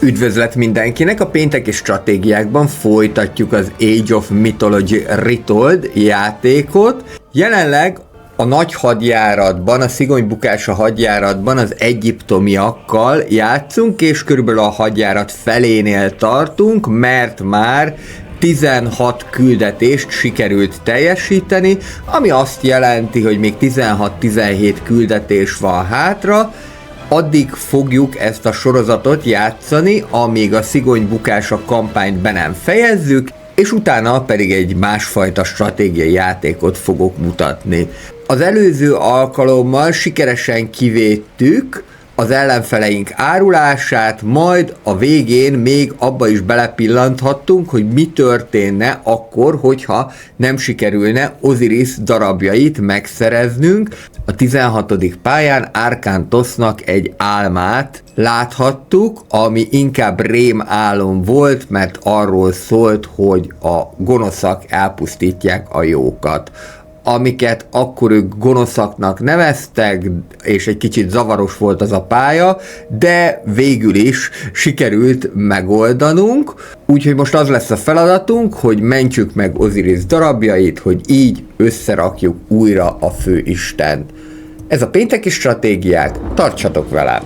Üdvözlet mindenkinek! A pénteki stratégiákban folytatjuk az Age of Mythology Retold játékot. Jelenleg a nagy hadjáratban, a szigony bukása hadjáratban az egyiptomiakkal játszunk, és körülbelül a hadjárat felénél tartunk, mert már 16 küldetést sikerült teljesíteni, ami azt jelenti, hogy még 16-17 küldetés van hátra. Addig fogjuk ezt a sorozatot játszani, amíg a szigony bukása kampányt be nem fejezzük, és utána pedig egy másfajta stratégiai játékot fogok mutatni. Az előző alkalommal sikeresen kivédtük az ellenfeleink árulását, majd a végén még abba is belepillanthattunk, hogy mi történne akkor, hogyha nem sikerülne Osiris darabjait megszereznünk. A 16. pályán Arkantosznak egy álmát láthattuk, ami inkább rémálom volt, mert arról szólt, hogy a gonoszak elpusztítják a jókat. Amiket akkor ők gonoszaknak neveztek, és egy kicsit zavaros volt az a pálya, de végül is sikerült megoldanunk, úgyhogy most az lesz a feladatunk, hogy mentsük meg Osiris darabjait, hogy így összerakjuk újra a főistent. Ez a pénteki stratégiák, tartsatok velem!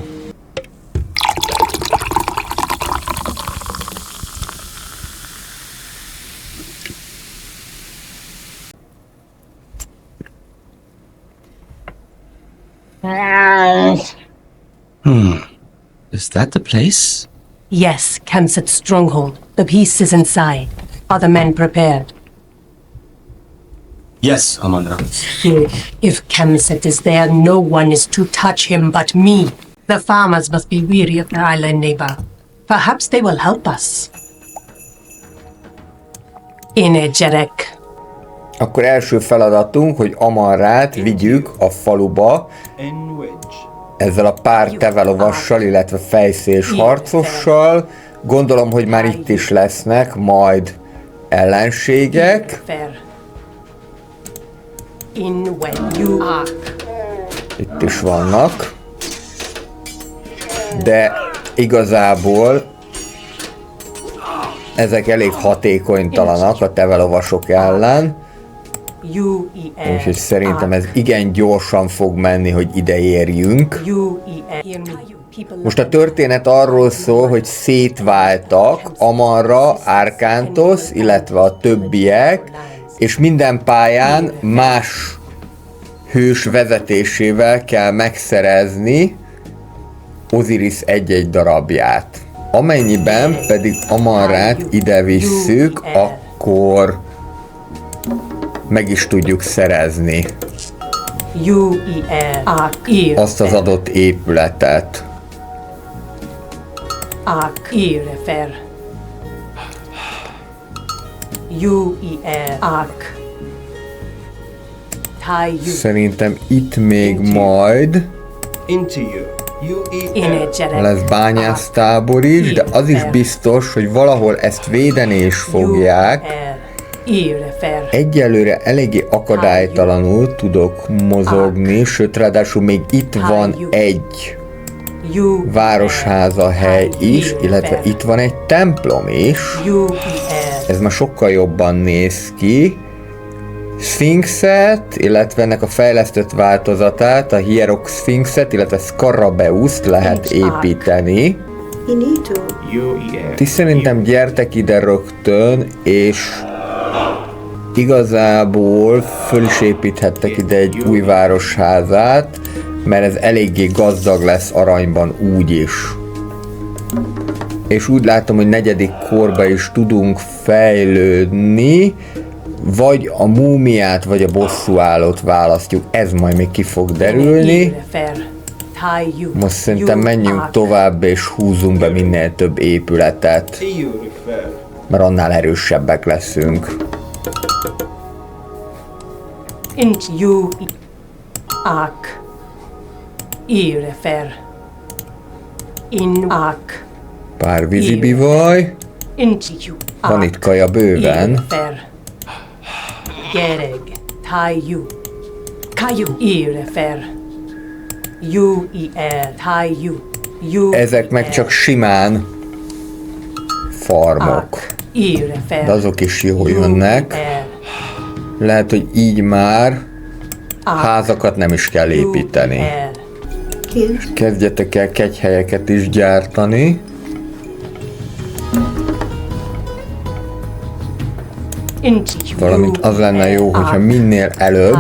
Is that the place? Yes, Khamsat's stronghold. The piece is inside. Are the men prepared? Yes, Amanda. If Khamsat is there, no one is to touch him but me. The farmers must be weary of their island neighbor. Perhaps they will help us. Energetic. Akkor első feladatunk, hogy Amarrát vigyük a faluba ezzel a pár tevelovassal, illetve fejszés harcossal. Gondolom, hogy már itt is lesznek majd ellenségek. Itt is vannak. De igazából ezek elég hatékonytalanak a tevelovasok ellen. Úgyhogy szerintem ez igen gyorsan fog menni, hogy ide érjünk. Most a történet arról szól, hogy szétváltak Amarra, Arkantosz, illetve a többiek, és minden pályán más hős vezetésével kell megszerezni Osiris egy-egy darabját. Amennyiben pedig Amarrát ide visszük, akkor meg is tudjuk szerezni azt az adott épületet. Szerintem itt még majd lesz bányásztábor is, de az is biztos, hogy valahol ezt védeni is fogják. Egyelőre eléggé akadálytalanul tudok mozogni, sőt, ráadásul még itt van egy városháza hely is, illetve itt van egy templom is. Ez már sokkal jobban néz ki. Sphinxet, illetve ennek a fejlesztett változatát, a Hierok Sphinxet, illetve Scarabeuszt lehet építeni. Ti szerintem gyertek ide rögtön, és igazából föl is építhettek ide egy új városházát, mert ez eléggé gazdag lesz aranyban úgyis. És úgy látom, hogy 4. korba is tudunk fejlődni, vagy a múmiát, vagy a bosszúállót választjuk, ez majd még ki fog derülni. Most szerintem menjünk tovább és húzzunk be minél több épületet, mert annál erősebbek leszünk. Pár vízibivaj. Van itt kaja bőven. Ezek meg csak simán farmok. Irefer. De azok is jól jönnek. Lehet, hogy így már házakat nem is kell építeni. Kezdjetek el kegyhelyeket is gyártani. Valamint az lenne jó, hogyha minél előbb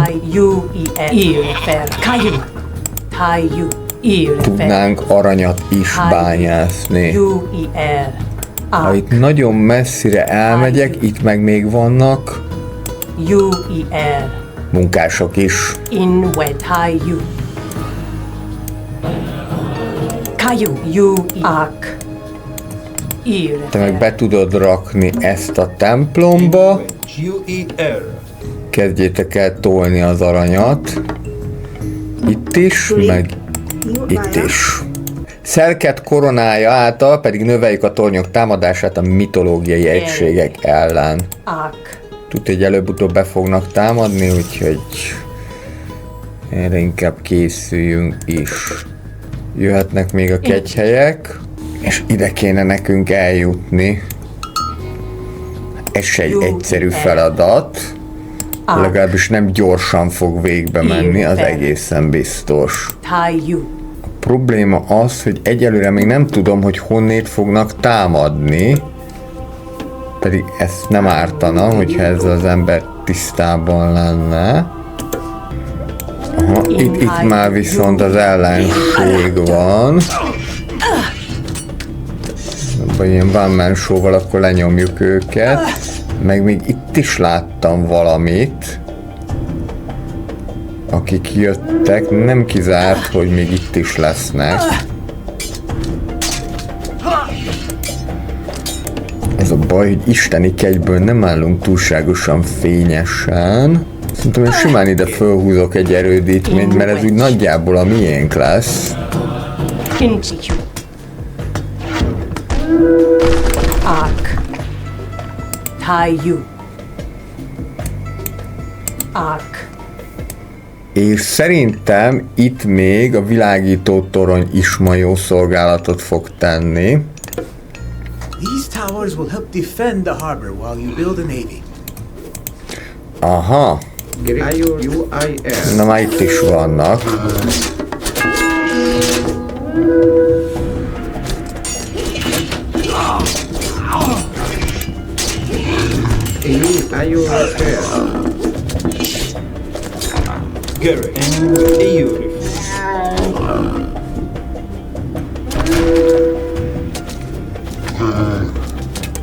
tudnánk aranyat is bányászni. Ha itt nagyon messzire elmegyek, itt meg még vannak munkások is. Te meg be tudod rakni ezt a templomba. Kezdjétek el tolni az aranyat. Itt is, meg itt is. Szelket koronája által pedig növeljük a tornyok támadását a mitológiai egységek ellen. Tudod, hogy előbb-utóbb be fognak támadni, úgyhogy erre inkább készüljünk is. Jöhetnek még a kegyhelyek, és ide kéne nekünk eljutni. Ez se egy egyszerű feladat. Legalábbis nem gyorsan fog végbe menni, az egészen biztos. A probléma az, hogy egyelőre még nem tudom, hogy honnét fognak támadni. Pedig ezt nem ártana, hogyha ezzel az ember tisztában lenne. Aha, itt már viszont az ellenség van. Ilyen one-man show-val akkor lenyomjuk őket. Meg még itt is láttam valamit. Akik jöttek, nem kizárt, hogy még itt is lesznek. Az a baj, hogy isteni kegyből nem állunk túlságosan fényesen. Szerintem én simán ide fölhúzok egy erődítményt, mert ez úgy nagyjából a miénk lesz. És szerintem itt még a világító torony is ma jó szolgálatot fog tenni. These towers will help defend the harbor while you build a navy. Aha. Na már itt is vannak.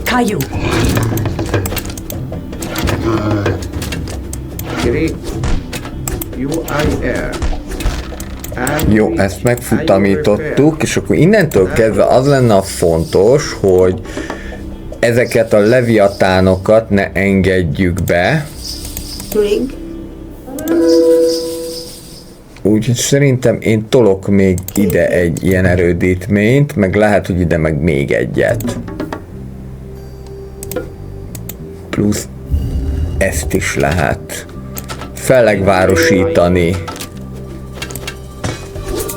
Caillou. Jó, ezt megfutamítottuk, és akkor innentől kezdve az lenne a fontos, hogy ezeket a leviatánokat ne engedjük be. Úgyhogy szerintem én tolok még ide egy ilyen erődítményt, meg lehet, hogy ide meg még egyet. Plusz ezt is lehet fellegvárosítani.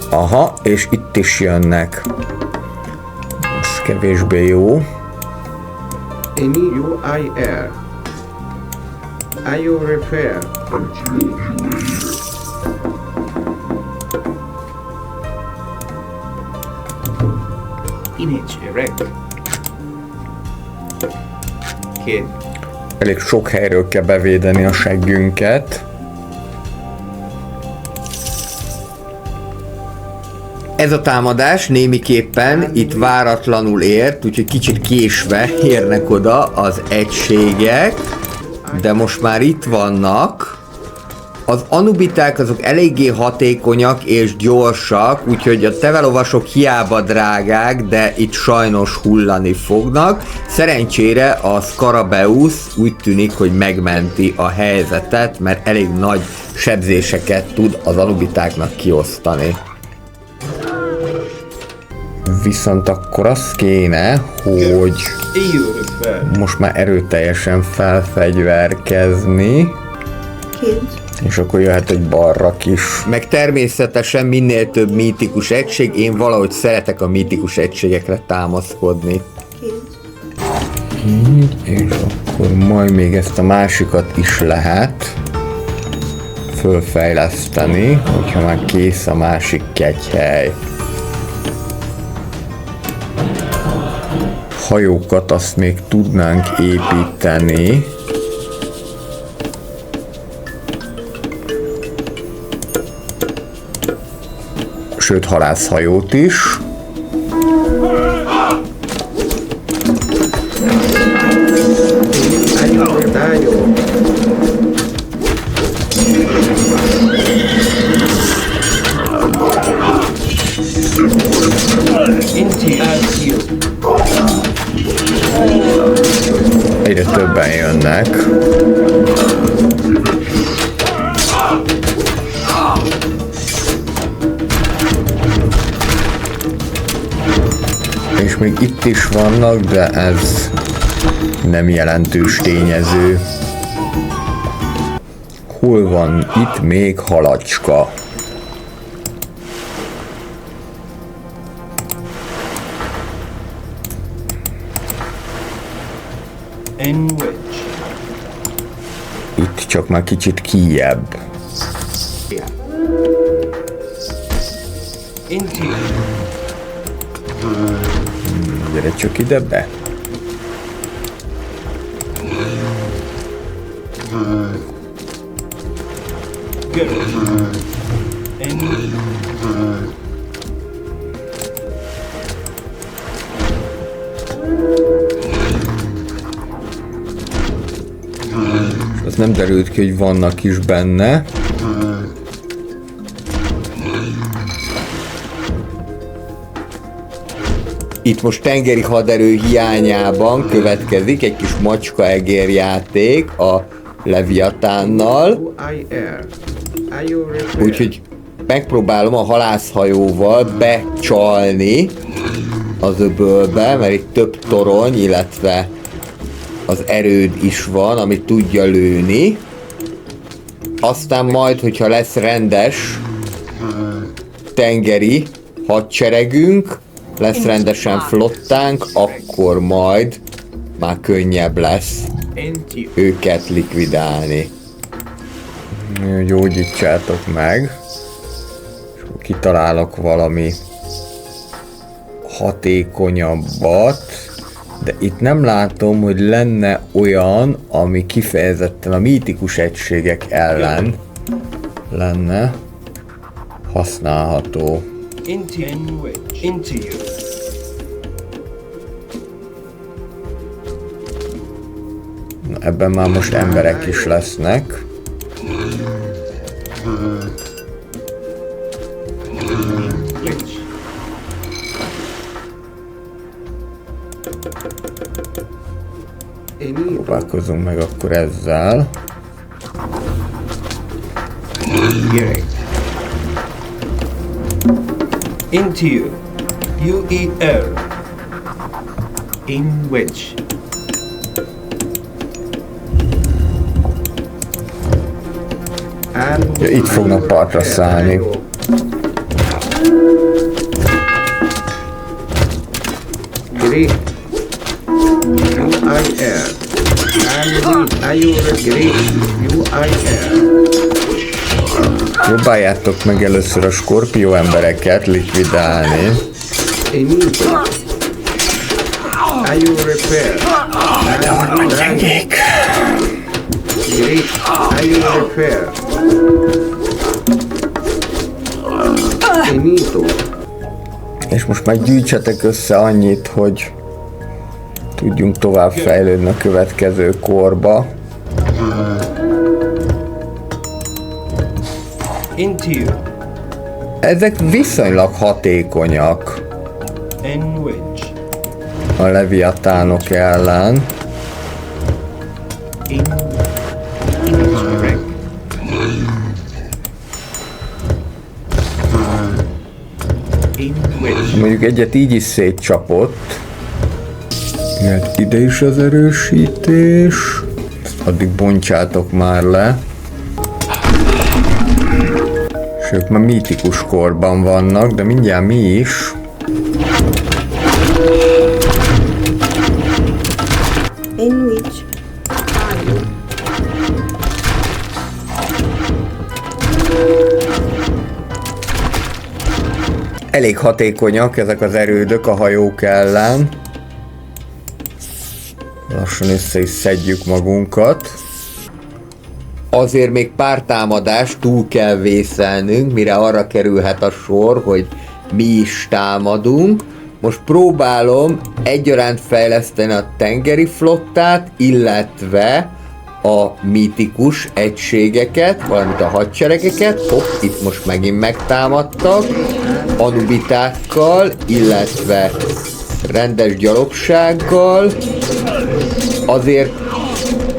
Aha, és itt is jönnek. Ez kevésbé jó. Elég sok helyről kell bevédeni a seggünket. Ez a támadás némiképpen itt váratlanul ért, úgyhogy kicsit késve érnek oda az egységek, de most már itt vannak. Az anubiták azok eléggé hatékonyak és gyorsak, úgyhogy a tevelovasok hiába drágák, de itt sajnos hullani fognak. Szerencsére a Scarabeus úgy tűnik, hogy megmenti a helyzetet, mert elég nagy sebzéseket tud az anubitáknak kiosztani. Viszont akkor az kéne, hogy most már erőteljesen felfegyverkezni. És akkor jöhet egy barrak is. Meg természetesen minél több mítikus egység, én valahogy szeretek a mítikus egységekre támaszkodni. Így, és akkor majd még ezt a másikat is lehet fölfejleszteni, hogyha már kész a másik kegyhely. Hajókat azt még tudnánk építeni. Sőt, halászhajót is. Egyre többen jönnek. És még itt is vannak, de ez nem jelentős tényező. Hol van itt még halacska? Itt csak már kicsit kijebb. Gyere csak ide be. Az nem derült ki, hogy vannak is benne. Itt most tengeri haderő hiányában következik egy kis macska-egér játék a Leviatánnal. Úgyhogy megpróbálom a halászhajóval becsalni az öbölbe, mert itt több torony, illetve az erőd is van, ami tudja lőni. Aztán majd, hogyha lesz rendes tengeri hadseregünk, lesz rendesen flottánk, akkor majd már könnyebb lesz őket likvidálni. Gyógyítsátok meg, és kitalálok valami hatékonyabbat, de itt nem látom, hogy lenne olyan, ami kifejezetten a mítikus egységek ellen lenne használható. Na, ebben már most emberek is lesznek. Próbálkozunk meg akkor ezzel. Into you. You eat air. In which? Ja, itt fognak partra szállni. Great. You are air. And are you great? You are air. Próbáljátok meg először a skorpió embereket likvidálni. Are you repair? De vannak gyengék. Great. Are you repair? Finito. És most már gyűjtsetek össze annyit, hogy tudjunk tovább fejlődni a következő korba. Into you. Ezek viszonylag hatékonyak In which? a leviatánok ellen. In correct. In which? Mondjuk egyet így is szétcsapott. Jöhet ide is az erősítés. Addig bontsátok már le. És ők már mítikus korban vannak, de mindjárt mi is. elég hatékonyak ezek az erődök a hajók ellen. Lassan össze is szedjük magunkat. Azért még pár támadást túl kell vészelnünk, mire arra kerülhet a sor, hogy mi is támadunk. Most próbálom egyaránt fejleszteni a tengeri flottát, illetve a mítikus egységeket, valamint a hadseregeket. Hopp, itt most megint megtámadtak. Anubitákkal, illetve rendes gyalogsággal. Azért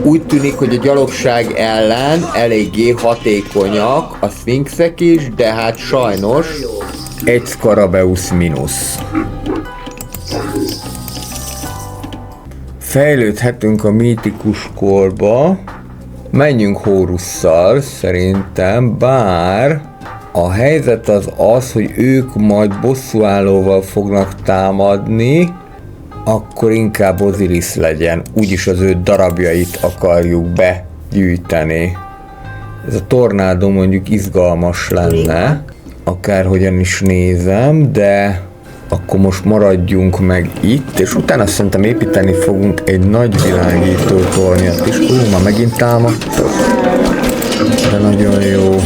úgy tűnik, hogy a gyalogság ellen eléggé hatékonyak a szfinxek is, de hát sajnos egy Scarabeus mínusz. Fejlődhetünk a mítikus korba. Menjünk Horusszal szerintem, bár a helyzet az, hogy ők majd bosszúállóval fognak támadni, akkor inkább Osiris legyen. Úgyis az ő darabjait akarjuk begyűjteni. Ez a tornádó mondjuk izgalmas lenne, akárhogyan is nézem, de akkor most maradjunk meg itt, és utána szerintem építeni fogunk egy nagy világító tornyot is. Már megint támadtak. De nagyon jó.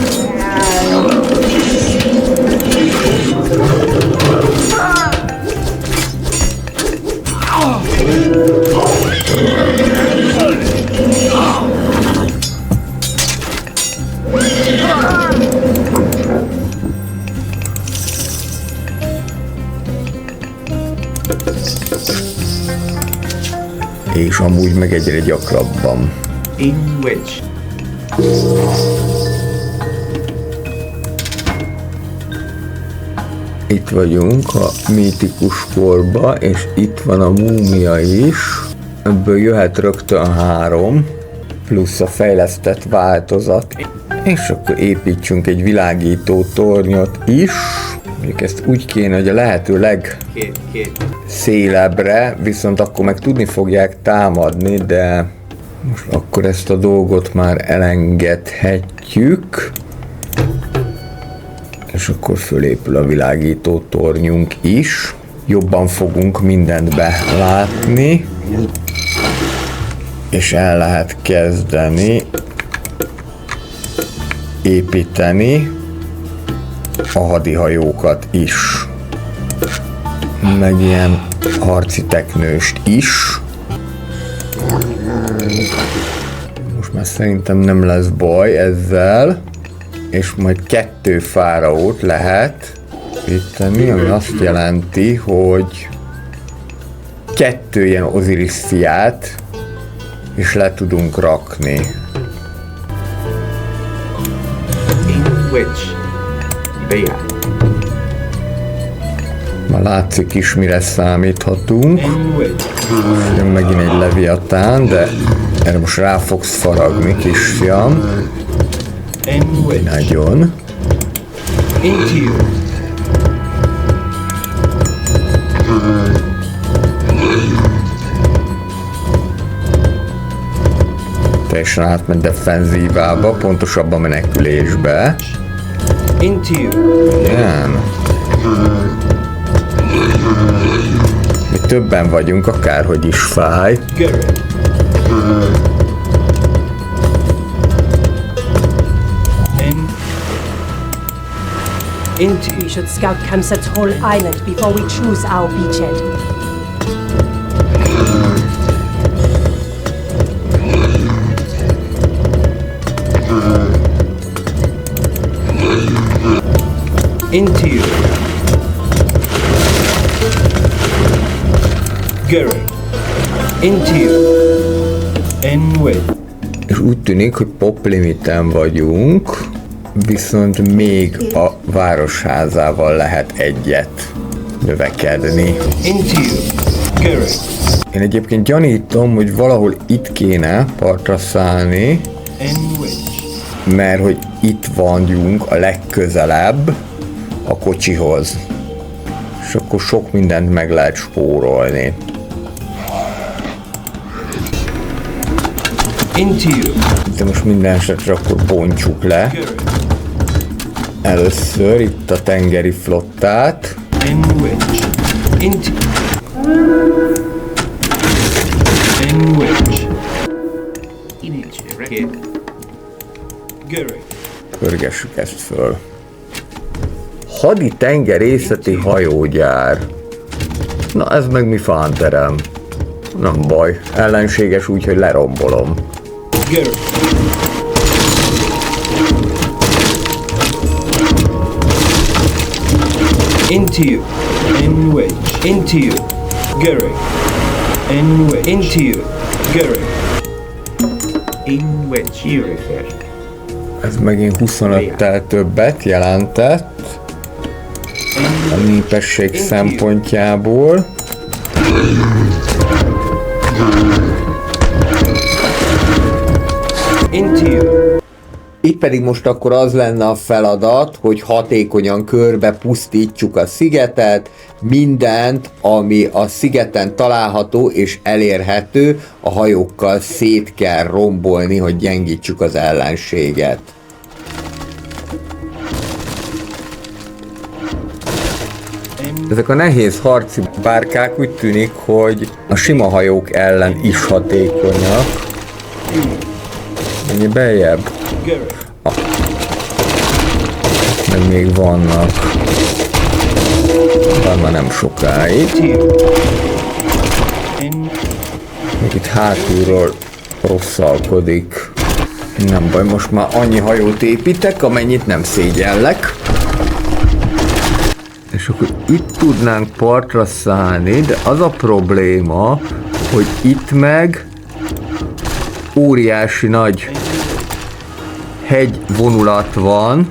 És amúgy meg egyre gyakrabban. In which? Itt vagyunk a mítikus korba, és itt van a múmia is. Ebből jöhet rögtön 3, plusz a fejlesztett változat. És akkor építsünk egy világító tornyot is. Mondjuk ezt úgy kéne, hogy a lehető legszélebbre, viszont akkor meg tudni fogják támadni, de most akkor ezt a dolgot már elengedhetjük. És akkor fölépül a világító tornyunk is. Jobban fogunk mindent belátni. És el lehet kezdeni építeni a hadihajókat is. Meg ilyen harci teknőst is. Most már szerintem nem lesz baj ezzel. És majd 2 fáraót lehet építeni, ami azt jelenti, hogy 2 ilyen Osiris fiát is le tudunk rakni. In which? Már látszik is, mire számíthatunk. In which? Jön megint egy leviatán, de erre most rá fogsz faragni, kisfiam. In which? Nagyon. Into you. Teljesen átment defenzívába, pontosabban menekülésbe. Into you. Igen. Mi többen vagyunk, akárhogy is fáj. Garrett. Into We should scout Kemset's whole island before we choose our beachhead. Into you. Garrett. Into you. In with. És úgy tűnik, hogy pop limiten vagyunk, viszont még a városházával lehet egyet növekedni. Into you. Garrett. Én egyébként gyanítom, hogy valahol itt kéne partra szállni, In which. mert hogy itt vagyunk a legközelebb a kocsihoz. És akkor sok mindent meg lehet spórolni. Into you. De most minden esetre akkor bontsuk le. Garrett. Először itt a tengeri flottát. In which? Into. In which? Gary. Pörgessük ezt föl. Hadi tengerészeti hajógyár. Na ez meg mi fánterem. Nem baj, ellenséges úgy, hogy lerombolom. Gary. Into you. In which? Into you. Gary. In which? Into you. Gary. In which you refer? Ez megint 25-tel többet jelentett a népesség szempontjából. Into you. Itt pedig most akkor az lenne a feladat, hogy hatékonyan körbe pusztítsuk a szigetet, mindent, ami a szigeten található és elérhető, a hajókkal szét kell rombolni, hogy gyengítsük az ellenséget. Ezek a nehéz harci bárkák úgy tűnik, hogy a sima hajók ellen is hatékonyak. Mennyi beljebb? Meg még vannak. Van már nem sokáig. Még itt hátulról rosszalkodik. Nem baj, most már annyi hajót építek, amennyit nem szégyellek. És akkor itt tudnánk partra szállni, de az a probléma, hogy itt meg óriási nagy hegyvonulat van,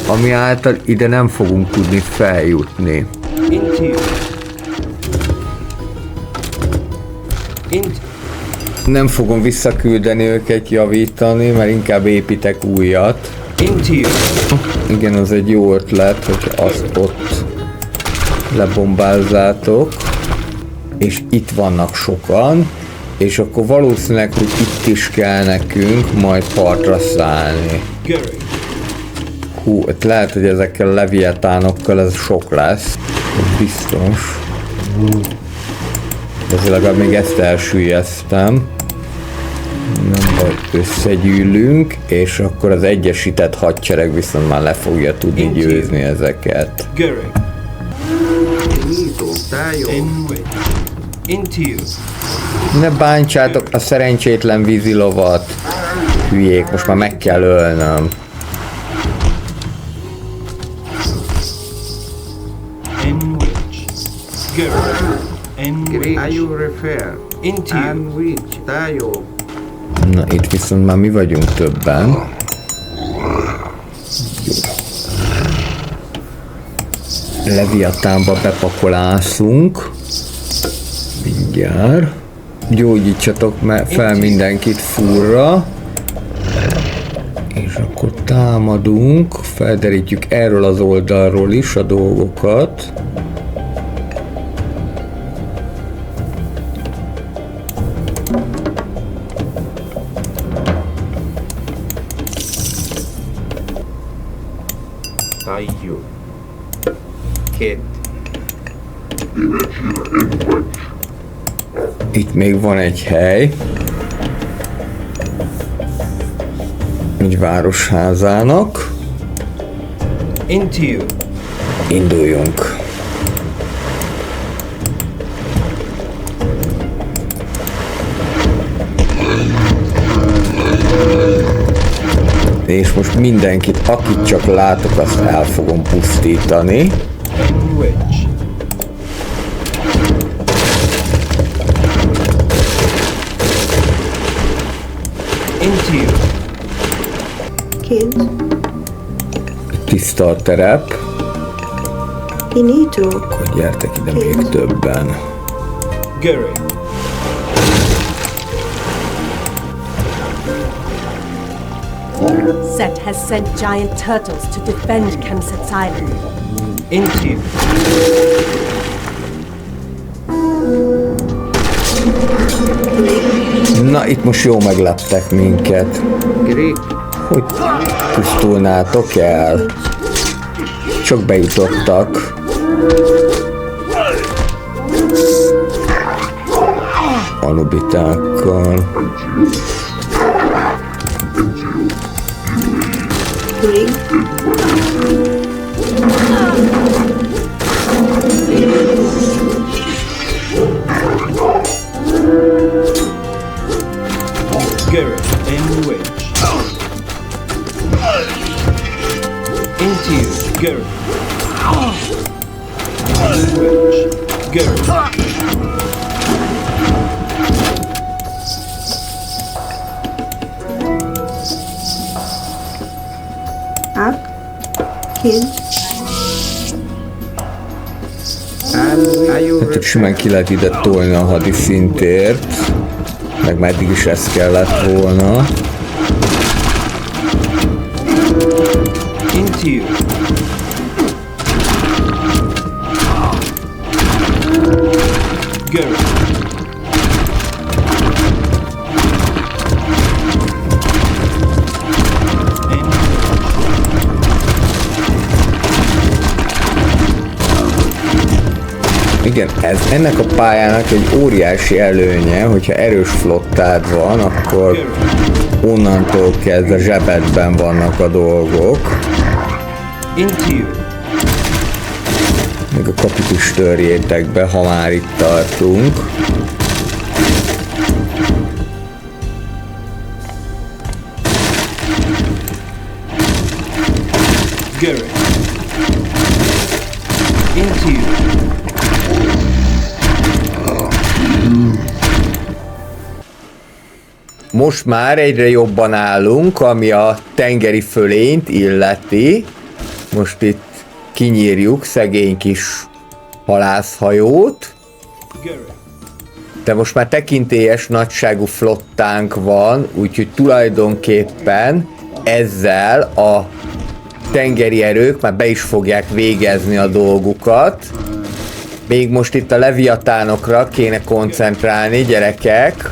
ami által ide nem fogunk tudni feljutni. Nem fogom visszaküldeni őket javítani, mert inkább építek újat. Igen, az egy jó ötlet, hogy azt ott lebombázzátok. És itt vannak sokan, és akkor valószínűleg, hogy itt is kell nekünk majd partra szállni. Hú, itt lehet, hogy ezekkel a leviatánokkal ez sok lesz. Biztos. Ezzel legalább még ezt elsüllyeztem. Nem baj, összegyűlünk, és akkor az egyesített hadsereg viszont már le fogja tudni győzni ezeket. Ne bántsátok a szerencsétlen vízilovat. Hülyék, most már meg kell ölnöm. Na, itt viszont már mi vagyunk többen. Jó. Leviatánba bepakolászunk. Mindjárt. Gyógyítsatok fel mindenkit furra. És akkor támadunk. Felderítjük erről az oldalról is a dolgokat. Itt még van egy hely. Egy városházának. Induljunk. És most mindenkit, akit csak látok, azt el fogom pusztítani. Tiszta a terep. Akkor gyertek ide még többen. Gary. Set has sent giant turtles to defend Kemset's island. Into you. Na, itt most jó megleptek minket. Hogy pusztulnátok el? Csak bejutottak. Anubitákkal. Garrett, engage. Into you, Garrett. Engage. Garrett. Up. Kill. Hát simán ki lehet ide tolni a hadiszintért, meg meddig is ez kellett volna. Into you. Garrett. Igen, ez ennek a pályának egy óriási előnye, hogyha erős flottád van, akkor onnantól kezdve zsebedben vannak a dolgok. Into you. Még a kapitus törjétek be, ha már itt tartunk. Garrett. Into you. Most már egyre jobban állunk, ami a tengeri fölényt illeti. Most itt kinyírjuk szegény kis halászhajót. De most már tekintélyes nagyságú flottánk van, úgyhogy tulajdonképpen ezzel a tengeri erők már be is fogják végezni a dolgukat. Még most itt a leviatánokra kéne koncentrálni, gyerekek.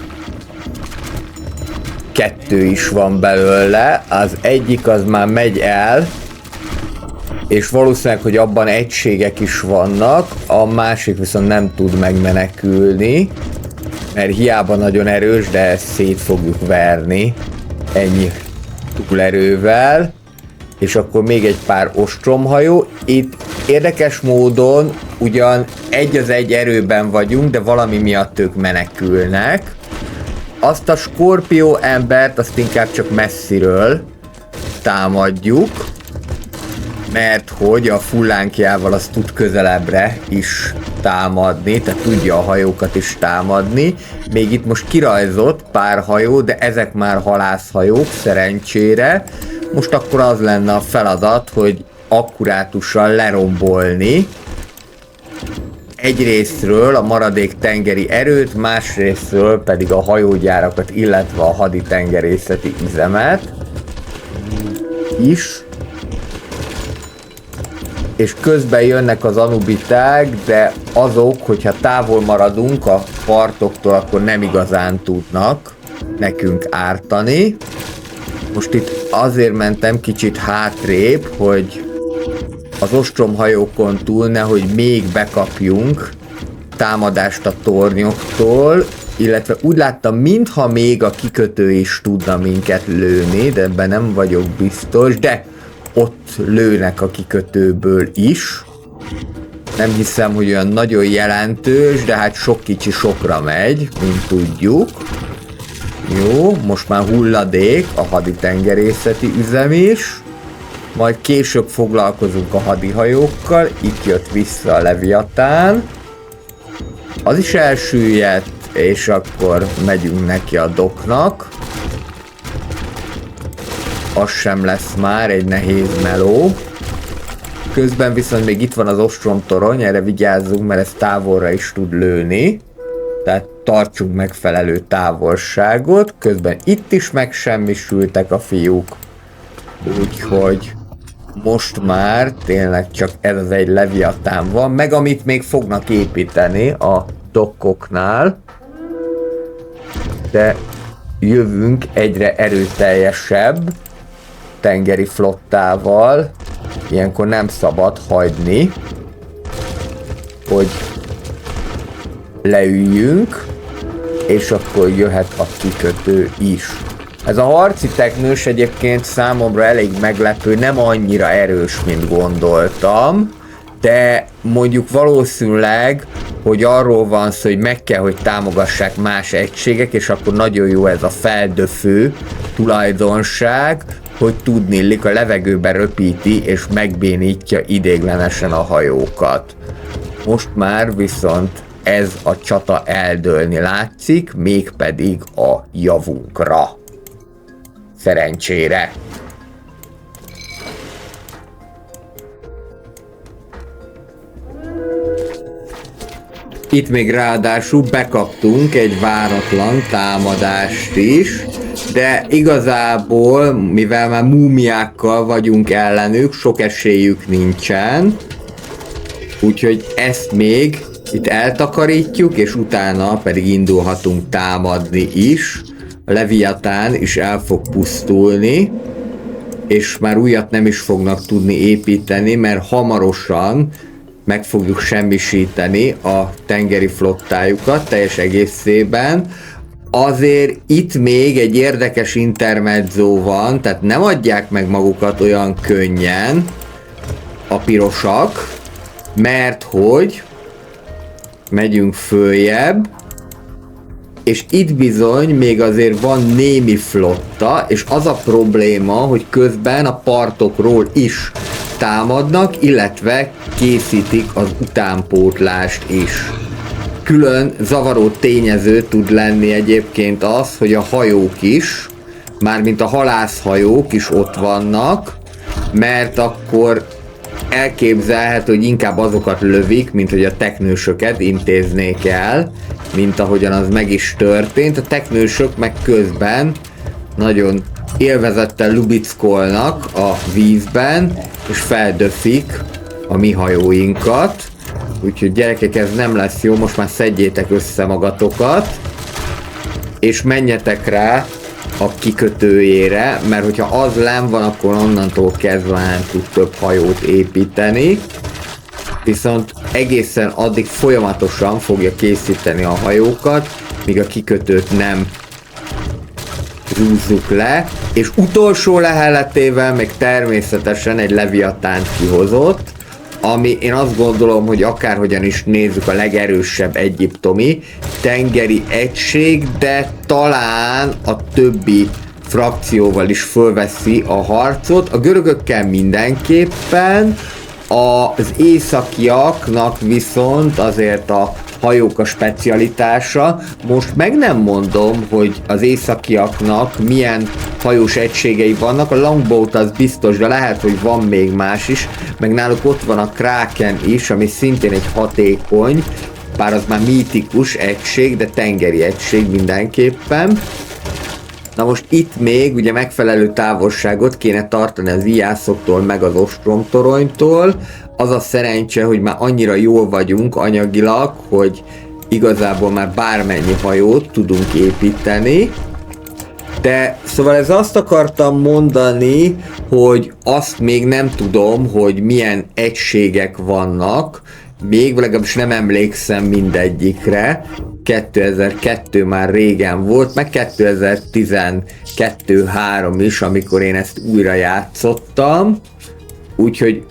2 is van belőle, az egyik az már megy el, és valószínűleg, hogy abban egységek is vannak, a másik viszont nem tud megmenekülni, mert hiába nagyon erős, de ezt szét fogjuk verni ennyi túlerővel. És akkor még egy pár ostromhajó. Itt érdekes módon ugyan egy az egy erőben vagyunk, de valami miatt ők menekülnek. Azt a Skorpió embert azt inkább csak messziről támadjuk, mert hogy a fullánkjával azt tud közelebbre is támadni, tehát tudja a hajókat is támadni. Még itt most kirajzott pár hajó, de ezek már halászhajók szerencsére. Most akkor az lenne a feladat, hogy akkurátusan lerombolni egyrészről a maradék tengeri erőt, másrészről pedig a hajógyárakat, illetve a haditengerészeti üzemet is. És közben jönnek az anubiták, de azok, hogyha távol maradunk a partoktól, akkor nem igazán tudnak nekünk ártani. Most itt azért mentem kicsit hátrébb, hogy az ostromhajókon túl nehogy még bekapjunk támadást a tornyoktól, illetve úgy láttam, mintha még a kikötő is tudna minket lőni, de ebben nem vagyok biztos, de ott lőnek a kikötőből is. Nem hiszem, hogy olyan nagyon jelentős, de hát sok kicsi sokra megy, mint tudjuk. Jó, most már hulladék a haditengerészeti üzem is. Majd később foglalkozunk a hadihajókkal. Itt jött vissza a Leviatán. Az is elsüllyedt, és akkor megyünk neki a doknak. Az sem lesz már egy nehéz meló. Közben viszont még itt van az ostromtorony, erre vigyázzunk, mert ez távolra is tud lőni. Tehát tartsunk megfelelő távolságot. Közben itt is megsemmisültek a fiúk. Úgyhogy most már tényleg csak ez az egy Leviatán van, meg amit még fognak építeni a dokkoknál. De jövünk egyre erőteljesebb tengeri flottával. Ilyenkor nem szabad hagyni hogy leüljünk, és akkor jöhet a kikötő is. Ez a harci teknős egyébként számomra elég meglepő, nem annyira erős, mint gondoltam, de mondjuk valószínűleg, hogy arról van szó, hogy meg kell, hogy támogassák más egységek, és akkor nagyon jó ez a feldöfő tulajdonság, hogy tudniillik a levegőbe röpíti és megbénítja ideiglenesen a hajókat. Most már viszont ez a csata eldőlni látszik, mégpedig a javunkra. Szerencsére. Itt még ráadásul bekaptunk egy váratlan támadást is, de igazából, mivel már múmiákkal vagyunk ellenük, sok esélyük nincsen. Úgyhogy ezt még itt eltakarítjuk, és utána pedig indulhatunk támadni is. A Leviatán is el fog pusztulni, és már újat nem is fognak tudni építeni, mert hamarosan meg fogjuk semmisíteni a tengeri flottájukat teljes egészében. Azért itt még egy érdekes intermezzo van, tehát nem adják meg magukat olyan könnyen a pirosak, mert hogy megyünk följebb, és itt bizony még azért van némi flotta, és az a probléma, hogy közben a partokról is támadnak, illetve készítik az utánpótlást is. Külön zavaró tényező tud lenni egyébként az, hogy a hajók is, mármint a halászhajók is ott vannak, mert akkor elképzelhető, hogy inkább azokat lövik, mint hogy a teknősöket intéznék el, mint ahogyan az meg is történt. A teknősök meg közben nagyon élvezettel lubickolnak a vízben, és feldöfik a mi hajóinkat. Úgyhogy gyerekek, ez nem lesz jó, most már szedjétek össze magatokat, és menjetek rá a kikötőjére, mert hogyha az lenn van, akkor onnantól kezdve nem tud több hajót építeni. Viszont egészen addig folyamatosan fogja készíteni a hajókat, míg a kikötőt nem zúzzuk le, és utolsó leheletével még természetesen egy Leviatánt kihozott, ami én azt gondolom, hogy akárhogyan is nézzük, a legerősebb egyiptomi tengeri egység, de talán a többi frakcióval is fölveszi a harcot. A görögökkel mindenképpen, az északiaknak viszont azért a hajók a specialitása. Most meg nem mondom, hogy az északiaknak milyen hajós egységei vannak, a longboat az biztos, de lehet, hogy van még más is, meg náluk ott van a Kraken is, ami szintén egy hatékony, bár az már mítikus egység, de tengeri egység mindenképpen. Na most itt még ugye megfelelő távolságot kéne tartani az iászoktól meg az ostromtoronytól. Az a szerencse, hogy már annyira jól vagyunk anyagilag, hogy igazából már bármennyi hajót tudunk építeni. De szóval ez azt akartam mondani, hogy azt még nem tudom, hogy milyen egységek vannak, még legalábbis nem emlékszem mindegyikre. 2002 már régen volt, meg 2012-3 is, amikor én ezt újra játszottam. Úgyhogy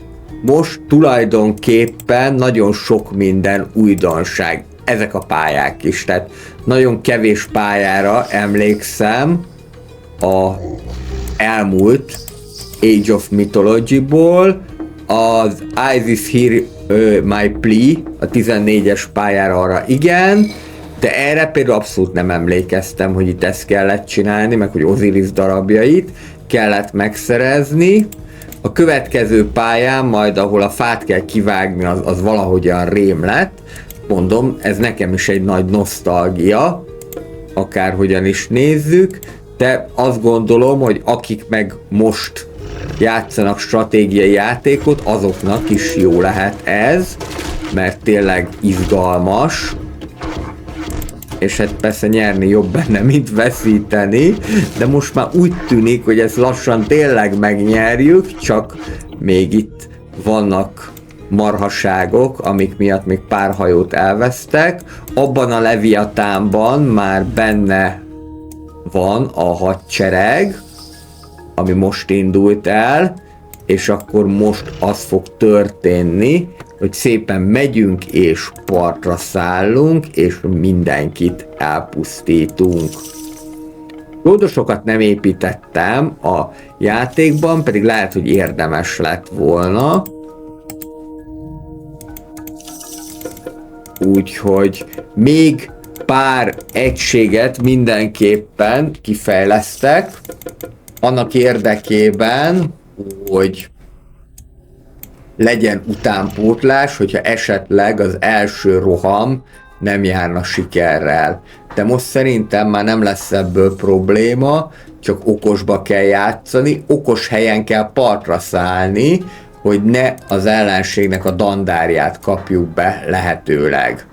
most tulajdonképpen nagyon sok minden újdonság. Ezek a pályák is, tehát nagyon kevés pályára emlékszem a elmúlt Age of Mythology-ból. Az Isis Hear My Plea, a 14-es pályára arra igen, de erre például abszolút nem emlékeztem, hogy itt ezt kellett csinálni, meg hogy Osiris darabjait kellett megszerezni. A következő pályán majd, ahol a fát kell kivágni, az valahogyan rém lett. Mondom, ez nekem is egy nagy nosztalgia, akárhogyan is nézzük, de azt gondolom, hogy akik meg most játszanak stratégiai játékot, azoknak is jó lehet ez, mert tényleg izgalmas, és hát persze nyerni jobb benne, mint veszíteni, de most már úgy tűnik, hogy ezt lassan tényleg megnyerjük, csak még itt vannak marhaságok, amik miatt még pár hajót elvesztek. Abban a Leviatánban már benne van a hadsereg, ami most indult el, és akkor most az fog történni, hogy szépen megyünk és partra szállunk, és mindenkit elpusztítunk. Ródosokat nem építettem a játékban, pedig lehet, hogy érdemes lett volna. Úgyhogy még pár egységet mindenképpen kifejlesztek, annak érdekében, hogy legyen utánpótlás, hogyha esetleg az első roham nem járna sikerrel. De most szerintem már nem lesz ebből probléma, csak okosba kell játszani, okos helyen kell partra szállni, hogy ne az ellenségnek a dandárját kapjuk be lehetőleg.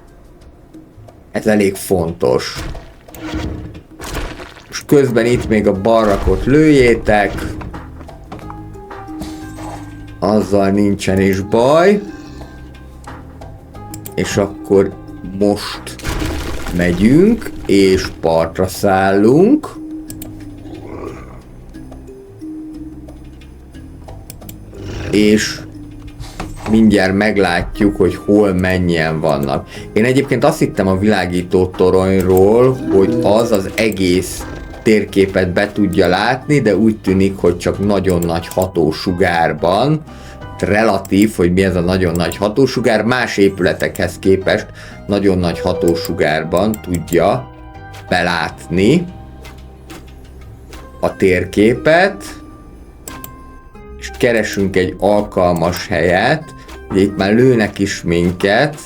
Ez elég fontos. És közben itt még a barrakot lőjétek. Azzal nincsen is baj. És akkor most megyünk, és partra szállunk. És mindjárt meglátjuk, hogy hol mennyien vannak. Én egyébként azt hittem a világító toronyról, hogy az egész térképet be tudja látni, de úgy tűnik, hogy csak nagyon nagy hatósugárban, relatív, hogy mi ez a nagyon nagy hatósugár, más épületekhez képest nagyon nagy hatósugárban tudja belátni a térképet, és keresünk egy alkalmas helyet. Ugye itt már lőnek is minket,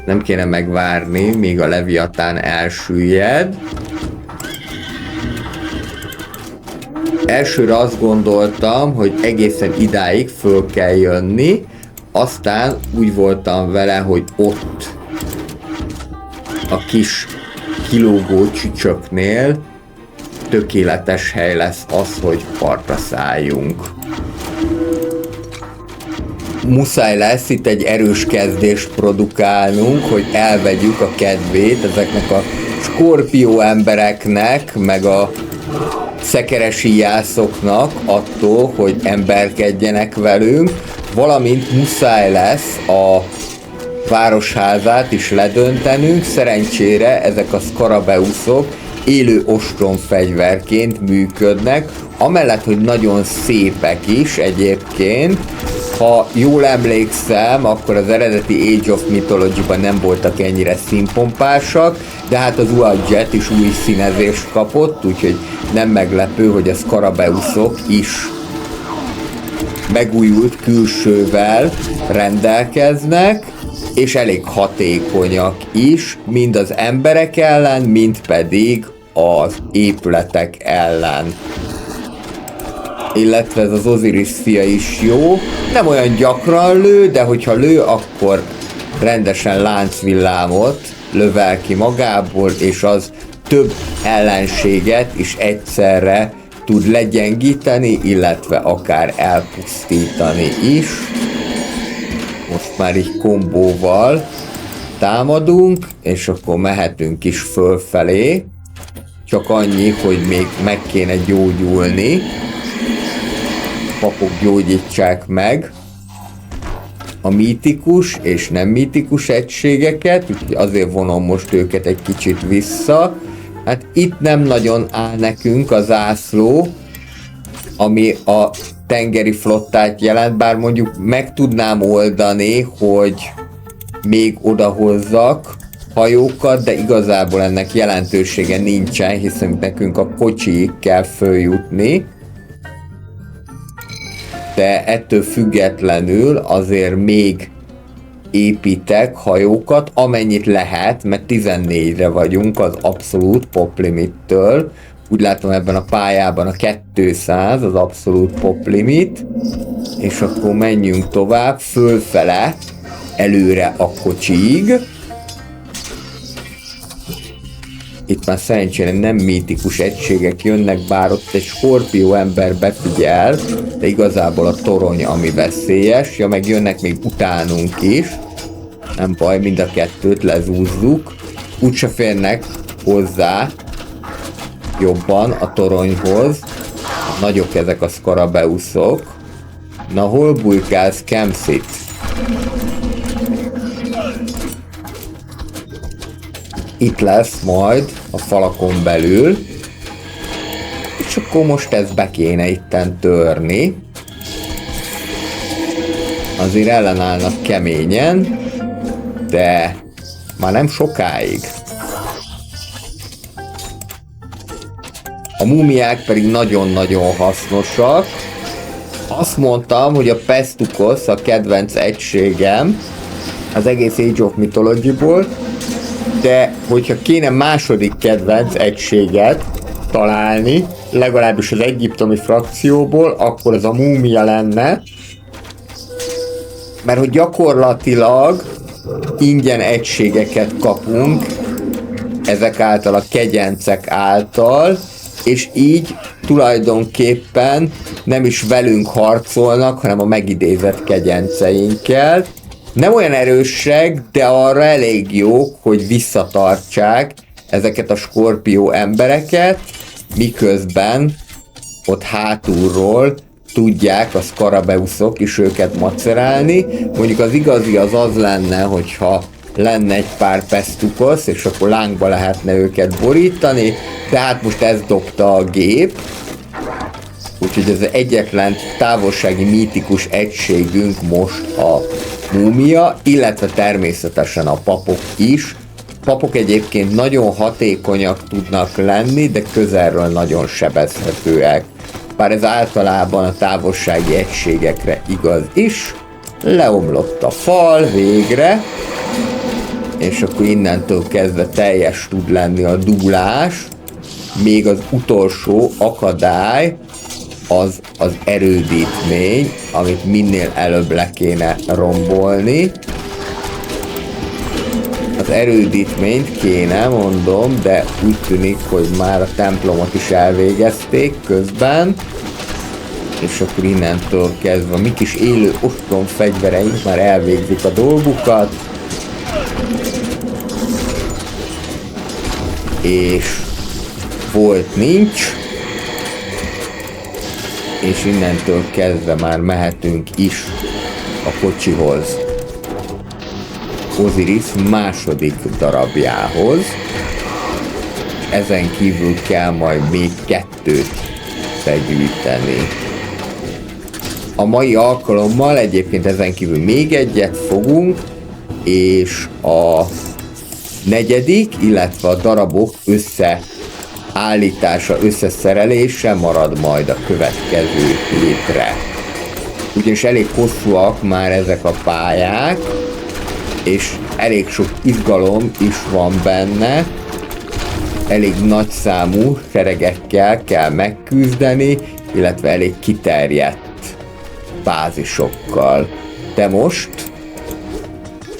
nem kéne megvárni, míg a Leviatán elsüllyed. Elsőre azt gondoltam, hogy egészen idáig föl kell jönni, aztán úgy voltam vele, hogy ott a kis kilógó csücsöknél tökéletes hely lesz az, hogy partra szálljunk. Muszáj lesz itt egy erős kezdést produkálnunk, hogy elvegyük a kedvét ezeknek a skorpió embereknek, meg a szekeresi jászoknak attól, hogy emberkedjenek velünk, valamint muszáj lesz a városházát is ledöntenünk. Szerencsére ezek a szkarabeuszok élő ostromfegyverként működnek, amellett, hogy nagyon szépek is egyébként. Ha jól emlékszem, akkor az eredeti Age of Mythology-ban nem voltak ennyire színpompásak, de hát az Uadjet is új színezést kapott, úgyhogy nem meglepő, hogy a szkarabeuszok is megújult külsővel rendelkeznek, és elég hatékonyak is, mind az emberek ellen, mind pedig az épületek ellen. Illetve ez az Osiris fia is jó. Nem olyan gyakran lő, de hogyha lő, akkor rendesen láncvillámot lövel ki magából, és az több ellenséget is egyszerre tud legyengíteni, illetve akár elpusztítani is. Most már így kombóval támadunk, és akkor mehetünk is fölfelé. Csak annyi, hogy még meg kéne gyógyulni. Papok gyógyítsák meg a mítikus és nem mítikus egységeket, úgyhogy azért vonom most őket egy kicsit vissza. Hát itt nem nagyon áll nekünk a zászló, ami a tengeri flottát jelent, bár mondjuk meg tudnám oldani, hogy még odahozzak hajókat, de igazából ennek jelentősége nincsen, hiszen nekünk a kocsiig kell följutni. De ettől függetlenül azért még építek hajókat, amennyit lehet, mert 14-re vagyunk az abszolút pop limittől. Úgy látom, ebben a pályában a 200 az abszolút pop limit, és akkor menjünk tovább, fölfele, előre a kocsiig. Itt itt már szerencsére nem mítikus egységek jönnek, bár ott egy skorpió ember befigyel, de igazából a torony, ami veszélyes. Ja, meg jönnek még utánunk is. Nem baj, mind a kettőt lezúzzuk. Úgyse férnek hozzá jobban a toronyhoz. Nagyok ezek a Scarabeuszok. Na, hol bujkálsz, Kemsit? Itt lesz majd a falakon belül. És akkor most ezt be kéne itten törni. Azért ellenállnak keményen, de már nem sokáig. A múmiák pedig nagyon-nagyon hasznosak. Azt mondtam, hogy a Pestukos a kedvenc egységem az egész Age of Mythology-ból, de hogyha kéne második kedvenc egységet találni, legalábbis az egyiptomi frakcióból, akkor az a múmia lenne, mert hogy gyakorlatilag ingyen egységeket kapunk ezek által, a kegyencek által, és így tulajdonképpen nem is velünk harcolnak, hanem a megidézett kegyenceinkkel. Nem olyan erősek, de arra elég jók, hogy visszatartsák ezeket a skorpió embereket, miközben ott hátulról tudják a Scarabeuszok is őket macerálni. Mondjuk az igazi az lenne, hogyha lenne egy pár Pestukos, és akkor lángba lehetne őket borítani, de hát most ezt dobta a gép. Úgyhogy ez egyetlen távolsági mítikus egységünk most a múmia, illetve természetesen a papok is. Papok egyébként nagyon hatékonyak tudnak lenni, de közelről nagyon sebezhetőek. Bár ez általában a távolsági egységekre igaz is. Leomlott a fal végre, és akkor innentől kezdve teljes tud lenni a dúlás. Még az utolsó akadály az erődítmény, amit minél előbb le kéne rombolni. Az erődítményt kéne, mondom, de úgy tűnik, hogy már a templomot is elvégezték közben. És akkor innentől kezdve a mi kis élő ostrom fegyvereink már elvégzik a dolgukat. És volt nincs. És innentől kezdve már mehetünk is a kocsihoz. Osiris második darabjához. Ezen kívül kell majd még 2 begyűjteni. A mai alkalommal egyébként ezen kívül még egyet fogunk, és a 4., illetve a darabok összeállítása, összeszerelése marad majd a következő hétre. Ugyanis elég hosszúak már ezek a pályák, és elég sok izgalom is van benne, elég nagyszámú seregekkel kell megküzdeni, illetve elég kiterjedt bázisokkal. De most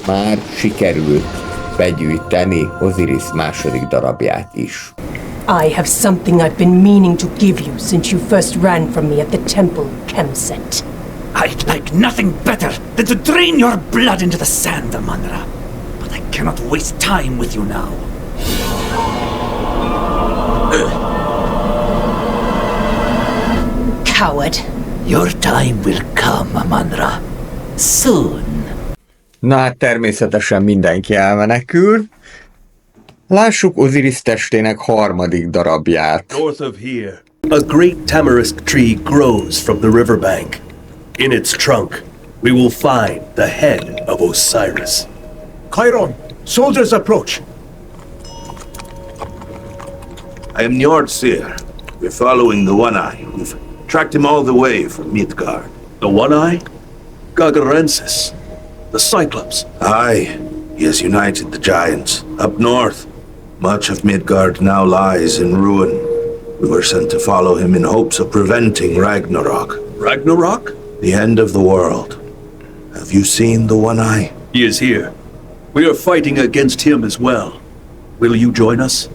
már sikerült begyűjteni Osiris második darabját is. I have something I've been meaning to give you since you first ran from me at the temple, Kemset. I'd like nothing better than to drain your blood into the sand, Amanra. But I cannot waste time with you now. Coward. Your time will come, Amanra. Soon. Na hát természetesen mindenki elmenekül. Lássuk Osiris testének harmadik darabját. North of here, a great tamarisk tree grows from the riverbank. In its trunk, we will find the head of Osiris. Chiron, soldiers approach. I am Njordseer. We're following the One-Eye. We've tracked him all the way from Midgard. The One-Eye? Gargarensis. The Cyclops. Aye, he has united the giants. Up north, much of Midgard now lies in ruin. We were sent to follow him in hopes of preventing Ragnarok. Ragnarok? The end of the world. Have you seen the One-Eye? He is here. We are fighting against him as well. Will you join us?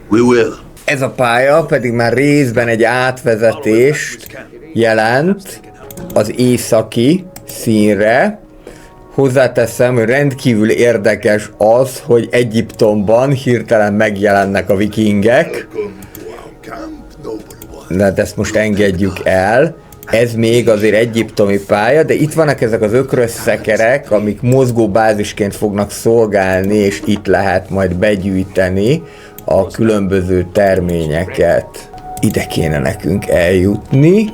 We will. Ez a pálya pedig már részben egy átvezetést jelent az északi színre. Hozzáteszem, hogy rendkívül érdekes az, hogy Egyiptomban hirtelen megjelennek a vikingek. De hát ezt most engedjük el. Ez még azért egyiptomi pálya, de itt vannak ezek az ökrös szekerek, amik mozgó bázisként fognak szolgálni, és itt lehet majd begyűjteni a különböző terményeket. Ide kéne nekünk eljutni,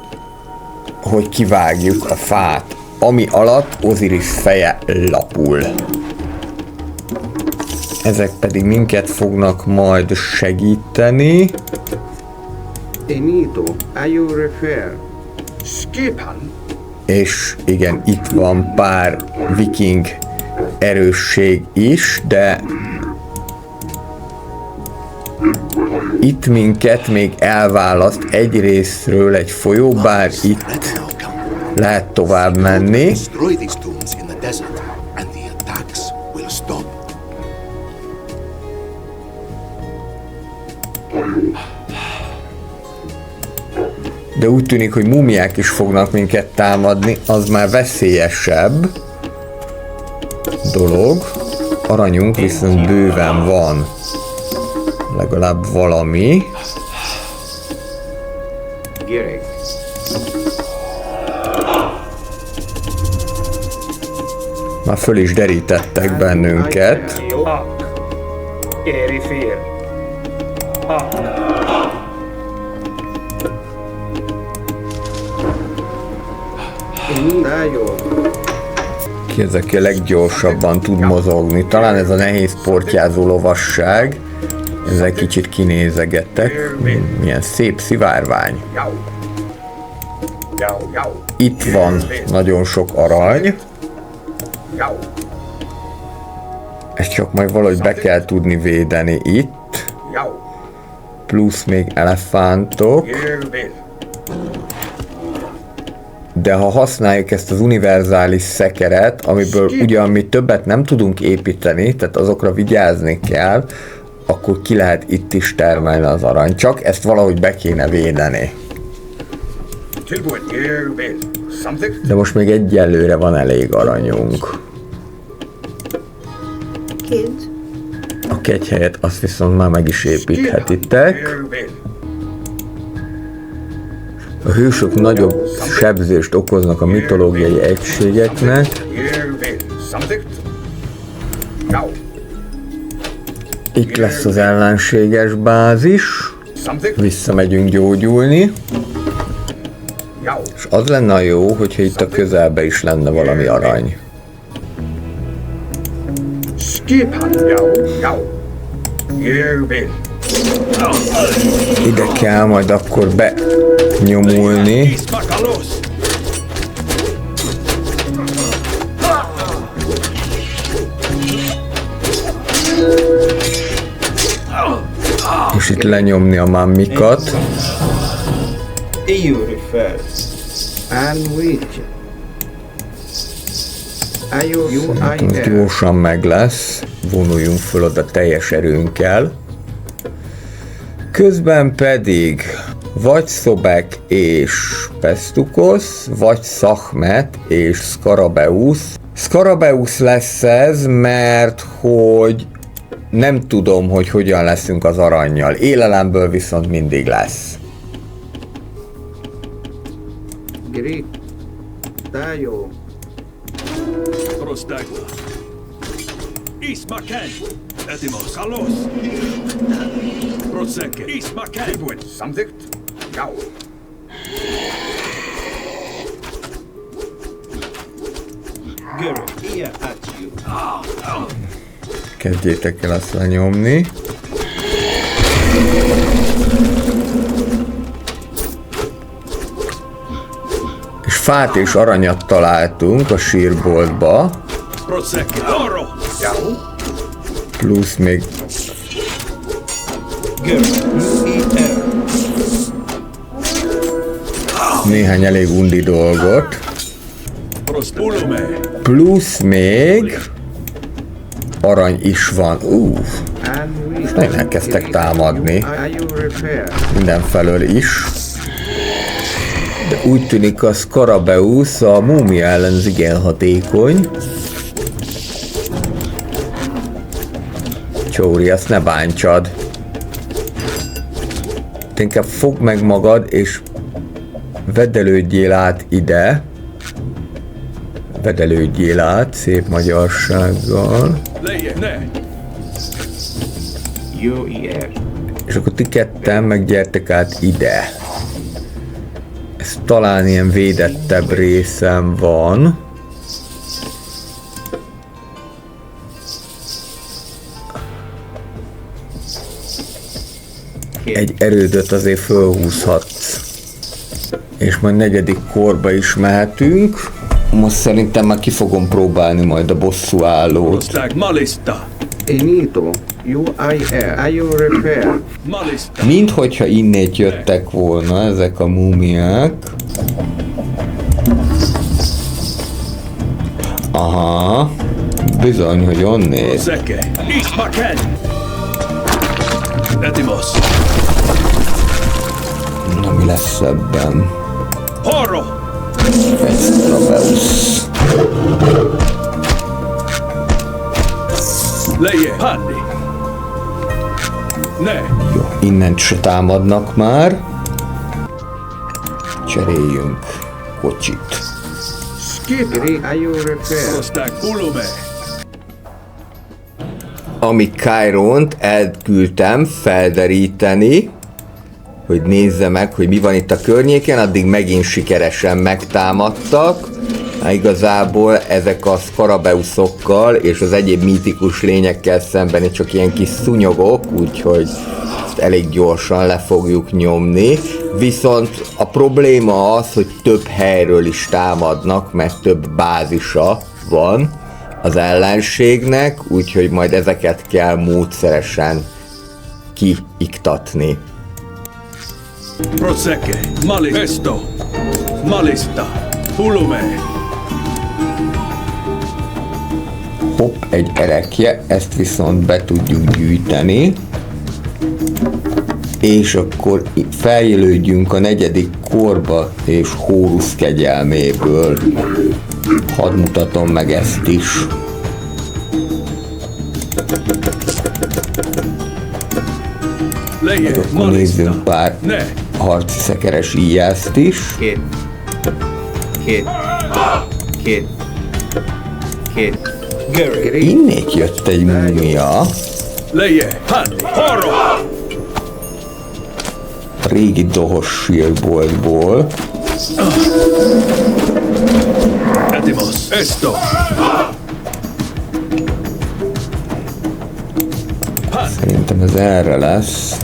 hogy kivágjuk a fát, ami alatt Osiris feje lapul. Ezek pedig minket fognak majd segíteni. Enito, you refer. Skipan. És igen, itt van pár viking erősség is, de itt minket még elválaszt egy részről egy folyó, bár itt lehet tovább menni. De úgy tűnik, hogy múmiák is fognak minket támadni, az már veszélyesebb dolog. Aranyunk viszont bőven van. Legalább valami. Már föl is derítettek bennünket. Ki az, aki a leggyorsabban tud mozogni? Talán ez a nehéz portyázó lovasság. Ezzel kicsit kinézegettek. Milyen szép szivárvány. Itt van nagyon sok arany. Ezt csak majd valahogy be kell tudni védeni itt. Plusz még elefántok. De ha használjuk ezt az univerzális szekeret, amiből ugyan mi többet nem tudunk építeni, tehát azokra vigyázni kell, akkor ki lehet itt is termelni az arany. Csak ezt valahogy be kéne védeni. De most még egyelőre van elég aranyunk. A kegyhelyet azt viszont már meg is építhetitek. A hősök nagyobb sebzést okoznak a mitológiai egységeknek. Itt lesz az ellenséges bázis. Visszamegyünk gyógyulni. És az lenne a jó, hogyha itt a közelben is lenne valami arany. Ide kell majd akkor benyomulni. És itt lenyomni a mammikat. Gyorsan meg lesz. Vonuljunk föl oda teljes erőnkkel. Közben pedig vagy Szobek és Pestukos, vagy Szachmet és Skarabeusz. Skarabeusz lesz ez, mert hogy nem tudom, hogy hogyan leszünk az arannyal. Élelemből viszont mindig lesz. Kezdjétek el azt lenyomni. És fát és aranyat találtunk a sírboltba. Plusz még néhány elég undi dolgot. Plusz még arany is van. És nagyon elkezdtek támadni. Mindenfelől is. De úgy tűnik a Scarabeus a múmia ellen igen hatékony. Csóri, azt ne bántsad. Inkább fogd meg magad, és vedelődjél át ide. Vedelődjél át, szép magyarsággal. És akkor ti ketten meggyertek át ide. Ez talán ilyen védettebb részem van. Egy erődöt azért fölhúzhatsz. És majd 4. korba is mehetünk. Most szerintem már ki fogom próbálni majd a bosszúállót. Minthogyha innét jöttek volna ezek a múmiák. Aha. Bizony, hogy onnét. Na, mi lesz ebben? Scarabeus. Jó, innen se támadnak már. Cseréljünk kocsit. Ami Chairont elküldtem felderíteni, hogy nézze meg, hogy mi van itt a környéken, addig megint sikeresen megtámadtak. Igazából ezek a Scarabeusokkal és az egyéb mítikus lényekkel szembeni csak ilyen kis szúnyogok, úgyhogy ezt elég gyorsan le fogjuk nyomni. Viszont a probléma az, hogy több helyről is támadnak, mert több bázisa van az ellenségnek, úgyhogy majd ezeket kell módszeresen kiiktatni. Prosecche, Esto, Malista, Pulume. Hopp, egy erekje, ezt viszont be tudjuk gyűjteni. És akkor feljelődjünk a 4. korba és Horus kegyelméből. Hadd mutatom meg ezt is. Akkor nézzünk pár harci szekeres íjászt is. Innét jött egy múmia. A régi dohos shieldboltból. Szerintem ez erre lesz.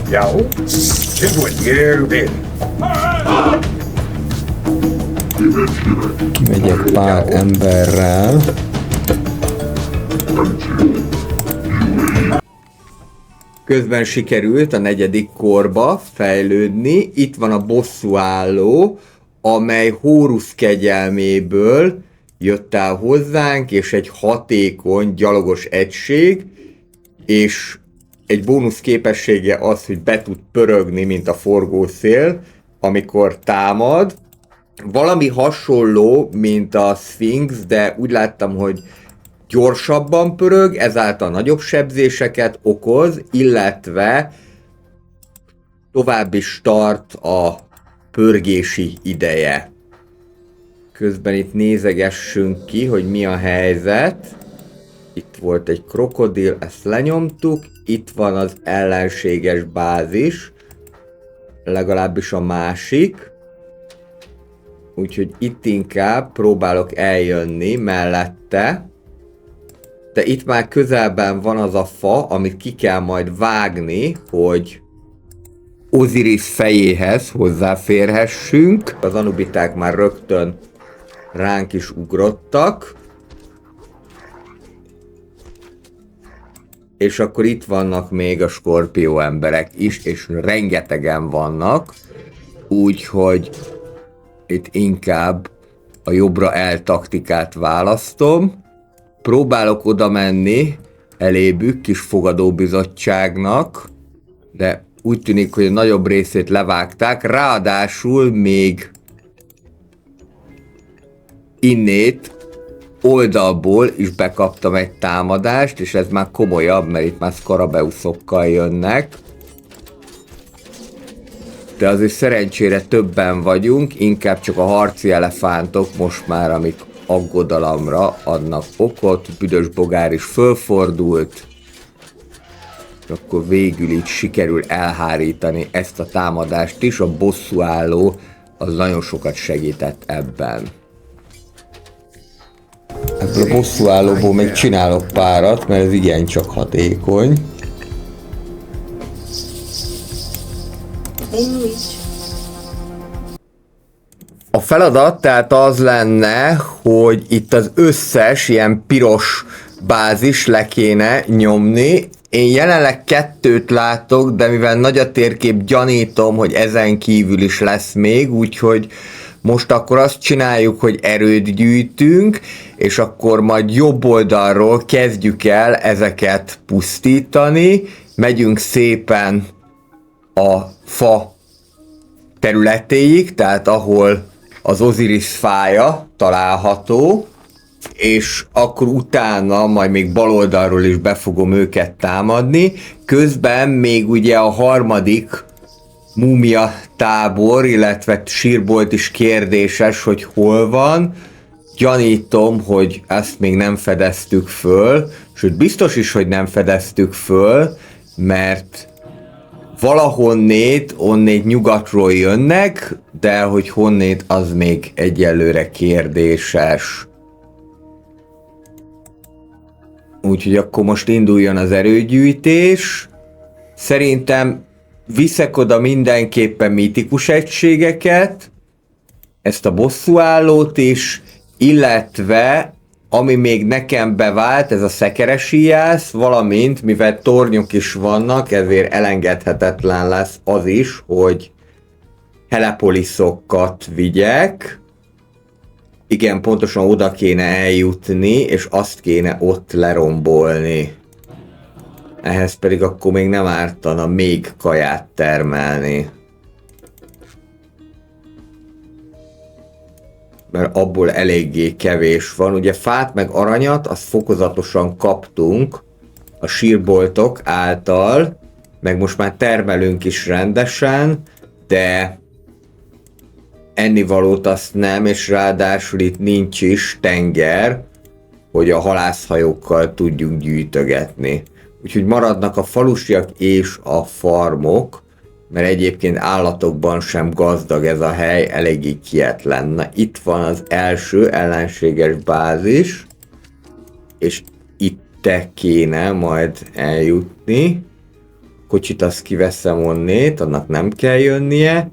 Kimegyek pár emberrel. Közben sikerült a 4. korba fejlődni. Itt van a bosszúálló, amely Horus kegyelméből jött el hozzánk, és egy hatékony gyalogos egység, és egy bónusz képessége az, hogy be tud pörögni, mint a forgószél, amikor támad. Valami hasonló, mint a Sphinx, de úgy láttam, hogy gyorsabban pörög, ezáltal nagyobb sebzéseket okoz, illetve tovább is tart a pörgési ideje. Közben itt nézegessünk ki, hogy mi a helyzet. Itt volt egy krokodil, ezt lenyomtuk. Itt van az ellenséges bázis, legalábbis a másik. Úgyhogy itt inkább próbálok eljönni mellette. De itt már közelben van az a fa, amit ki kell majd vágni, hogy Osiris fejéhez hozzáférhessünk. Az anubiták már rögtön ránk is ugrottak. És akkor itt vannak még a skorpió emberek is, és rengetegen vannak. Úgyhogy itt inkább a jobbra eltaktikát választom. Próbálok oda menni elébük kis fogadóbizottságnak, de úgy tűnik, hogy a nagyobb részét levágták, ráadásul még innét oldalból is bekaptam egy támadást, és ez már komolyabb, mert itt már Scarabeuszokkal jönnek. De azért szerencsére többen vagyunk, inkább csak a harci elefántok most már, amik aggodalomra adnak okot. Büdös Bogár is fölfordult, és akkor végül így sikerül elhárítani ezt a támadást is. A bosszúálló az nagyon sokat segített ebben. Ebből a bosszúállóból még csinálok párat, mert ez igencsak hatékony. A feladat tehát az lenne, hogy itt az összes ilyen piros bázis le kéne nyomni. Én jelenleg 2 látok, de mivel nagy a térkép, gyanítom, hogy ezen kívül is lesz még, úgyhogy most akkor azt csináljuk, hogy erőt gyűjtünk, és akkor majd jobb oldalról kezdjük el ezeket pusztítani, megyünk szépen a fa területéig, tehát ahol az Osiris fája található, és akkor utána majd még bal oldalról is be fogom őket támadni. Közben még ugye a harmadik múmia tábor, illetve sírbolt is kérdéses, hogy hol van. Gyanítom, hogy ezt még nem fedeztük föl, sőt biztos is, hogy nem fedeztük föl, mert valahonnét, onnét nyugatról jönnek, de hogy honnét, az még egyelőre kérdéses. Úgyhogy akkor most induljon az erőgyűjtés. Szerintem viszek oda mindenképpen mítikus egységeket, ezt a bosszúállót is, illetve ami még nekem bevált, ez a szekeres íjász, valamint mivel tornyok is vannak, ezért elengedhetetlen lesz az is, hogy helepoliszokat vigyek. Igen, pontosan oda kéne eljutni, és azt kéne ott lerombolni. Ehhez pedig akkor még nem ártana még kaját termelni. Mert abból eléggé kevés van. Ugye fát meg aranyat, azt fokozatosan kaptunk a sírboltok által, meg most már termelünk is rendesen, de ennivalót azt nem, és ráadásul itt nincs is tenger, hogy a halászhajókkal tudjunk gyűjtögetni. Úgyhogy maradnak a falusiak és a farmok, mert egyébként állatokban sem gazdag ez a hely, eléggé kietlen. Na, itt van az első ellenséges bázis, és itt kéne majd eljutni. Kocsit azt kiveszem onnét, annak nem kell jönnie,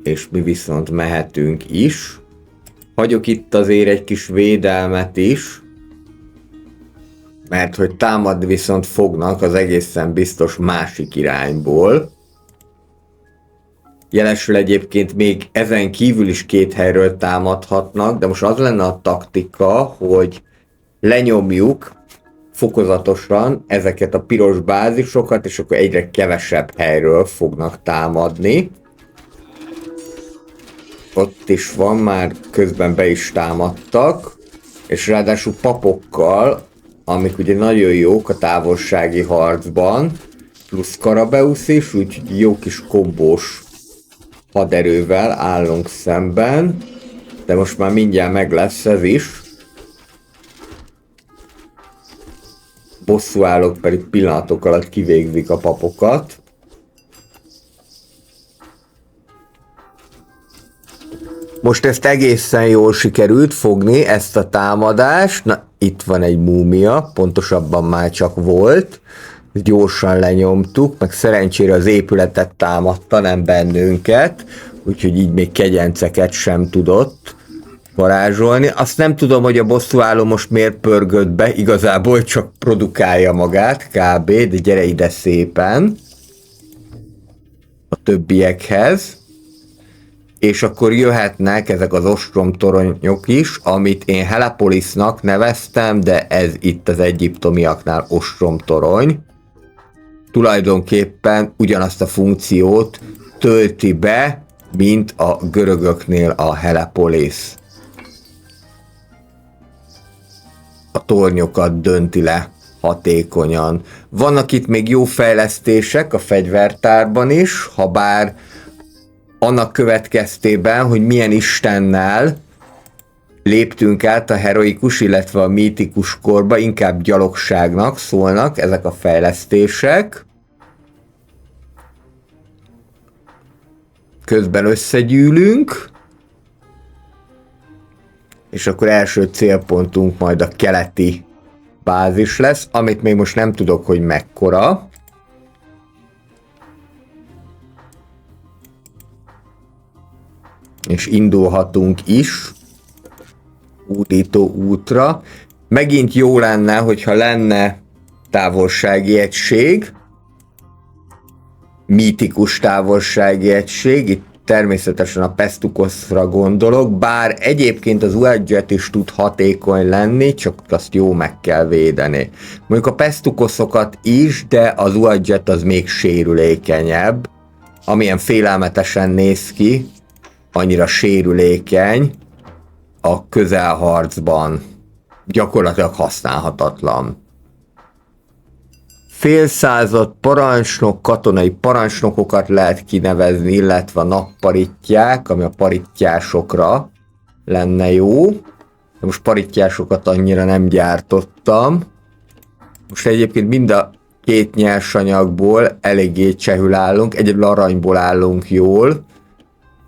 és mi viszont mehetünk is. Hagyok itt azért egy kis védelmet is, mert hogy támadni viszont fognak az egészen biztos másik irányból. Jelesül egyébként még ezen kívül is 2 helyről támadhatnak, de most az lenne a taktika, hogy lenyomjuk fokozatosan ezeket a piros bázisokat, és akkor egyre kevesebb helyről fognak támadni. Ott is van, már közben be is támadtak, és ráadásul papokkal, amik ugye nagyon jók a távolsági harcban, plusz Scarabeus is, úgyhogy jó kis kombós haderővel állunk szemben, de most már mindjárt meg lesz ez is. Bosszúállók pedig pillanatok alatt kivégzik a papokat. Most ezt egészen jól sikerült fogni, ezt a támadást. Na, itt van egy múmia, pontosabban már csak volt. Gyorsan lenyomtuk, meg szerencsére az épületet támadta, nem bennünket, úgyhogy így még kegyenceket sem tudott varázsolni. Azt nem tudom, hogy a bosszúálló most miért pörgött be, igazából csak produkálja magát, kb., de gyere ide szépen a többiekhez. és akkor jöhetnek ezek az ostromtoronyok is, amit én Helepolisnak neveztem, de ez itt az egyiptomiaknál ostromtorony. Tulajdonképpen ugyanazt a funkciót tölti be, mint a görögöknél a Helepolis. A tornyokat dönti le hatékonyan. Vannak itt még jó fejlesztések a fegyvertárban is, habár annak következtében, hogy milyen istennel léptünk át a heroikus, illetve a mítikus korba, inkább gyalogságnak szólnak ezek a fejlesztések. Közben összegyűlünk, és akkor első célpontunk majd a keleti bázis lesz, amit még most nem tudok, hogy mekkora. És indulhatunk is údító útra. Megint jó lenne, hogyha lenne távolsági egység, mítikus távolsági egység, itt természetesen a Pestukosra gondolok, bár egyébként az Uadjet is tud hatékony lenni, csak azt jó meg kell védeni. Mondjuk a Pestukoszokat is, de az Uadjet az még sérülékenyebb, amilyen félelmetesen néz ki, annyira sérülékeny a közelharcban. Gyakorlatilag használhatatlan. Félszázad parancsnok, katonai parancsnokokat lehet kinevezni, illetve a napparittyák, ami a parittyásokra lenne jó. De most parittyásokat annyira nem gyártottam. Most egyébként mind a két nyersanyagból eléggé csehül állunk, egyedül aranyból állunk jól,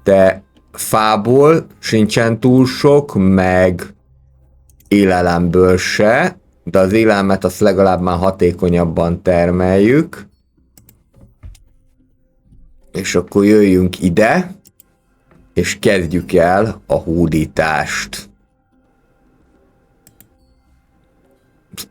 de fából sincsen túl sok, meg élelemből se, de az élelmet azt legalább már hatékonyabban termeljük. És akkor jöjjünk ide, és kezdjük el a hódítást.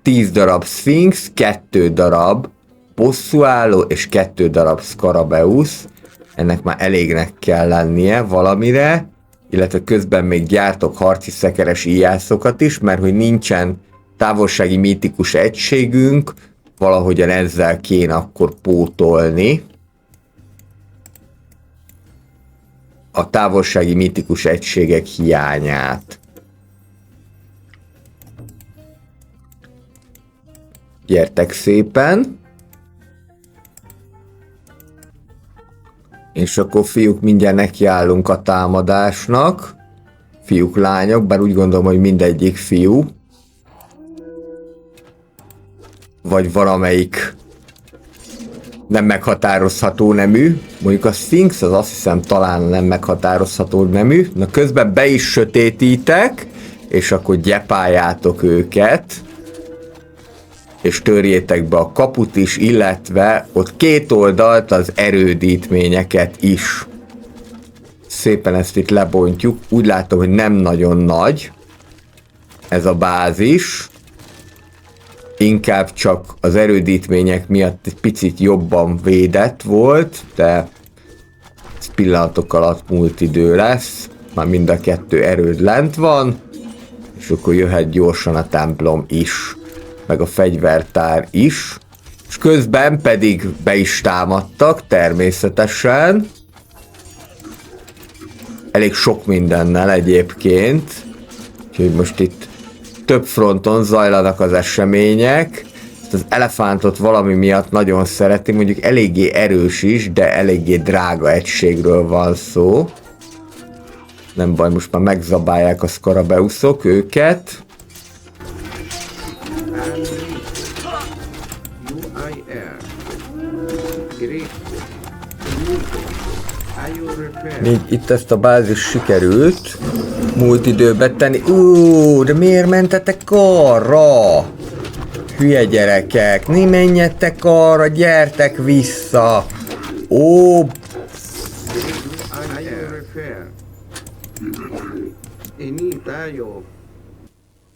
10 darab Sphinx, 2 darab bosszúálló és 2 darab Scarabeusz. Ennek már elégnek kell lennie valamire, illetve közben még gyártok harci szekeres íjászokat is, mert hogy nincsen távolsági mítikus egységünk, valahogyan ezzel kéne akkor pótolni a távolsági mítikus egységek hiányát. Gyertek szépen! És akkor fiúk, mindjárt nekiállunk a támadásnak. Fiúk, lányok, bár úgy gondolom, hogy mindegyik fiú. Vagy valamelyik nem meghatározható nemű. Mondjuk a Sphinx az azt hiszem talán nem meghatározható nemű. Na közben be is sötétítek, és akkor gyepáljátok őket. És törjétek be a kaput is, illetve ott két oldalt az erődítményeket is. Szépen ezt itt lebontjuk. Úgy látom, hogy nem nagyon nagy ez a bázis. Inkább csak az erődítmények miatt egy picit jobban védett volt, de ez pillanatok alatt múlt idő lesz. Már mind a kettő erőd lent van, és akkor jöhet gyorsan a templom is, meg a fegyvertár is, és közben pedig be is támadtak természetesen. Elég sok mindennel egyébként, úgyhogy most itt több fronton zajlanak az események. Az elefántot valami miatt nagyon szereti, mondjuk eléggé erős is, de eléggé drága egységről van szó. Nem baj, most már megzabálják a Scarabeuszok őket. Még itt ezt a bázis sikerült múlt időben tenni. De miért mentetek arra? Hülye gyerekek, ne menjetek arra, gyertek vissza.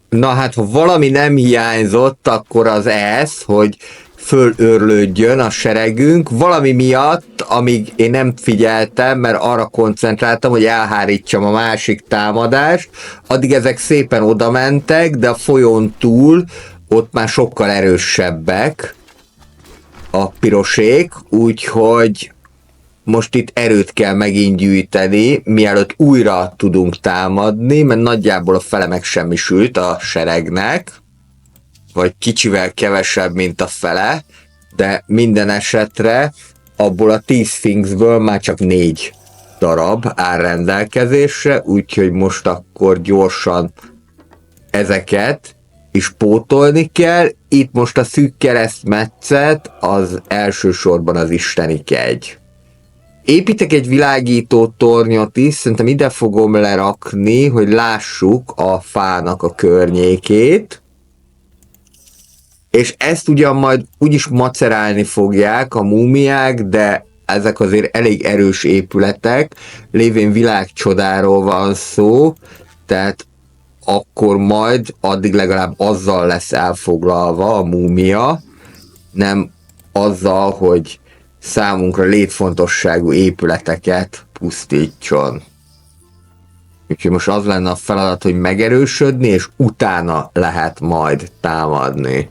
Na hát, ha valami nem hiányzott, akkor az ez, hogy fölőrlődjön a seregünk, valami miatt, amíg én nem figyeltem, mert arra koncentráltam, hogy elhárítsam a másik támadást, addig ezek szépen oda mentek, de a folyón túl ott már sokkal erősebbek a pirosék, úgyhogy most itt erőt kell megint gyűjteni, mielőtt újra tudunk támadni, mert nagyjából a fele megsemmisült a seregnek, vagy kicsivel kevesebb, mint a fele, de minden esetre abból a 10 Sphinxből már csak 4 darab áll rendelkezésre, úgyhogy most akkor gyorsan ezeket is pótolni kell. Itt most a szűk keresztmetszet az elsősorban az isteni kegy. Építek egy világító tornyot is, szerintem ide fogom lerakni, hogy lássuk a fának a környékét. És ezt ugyan majd úgyis macerálni fogják a múmiák, de ezek azért elég erős épületek, lévén világcsodáról van szó, tehát akkor majd addig legalább azzal lesz elfoglalva a múmia, nem azzal, hogy számunkra létfontosságú épületeket pusztítson. Úgyhogy most az lenne a feladat, hogy megerősödni, és utána lehet majd támadni.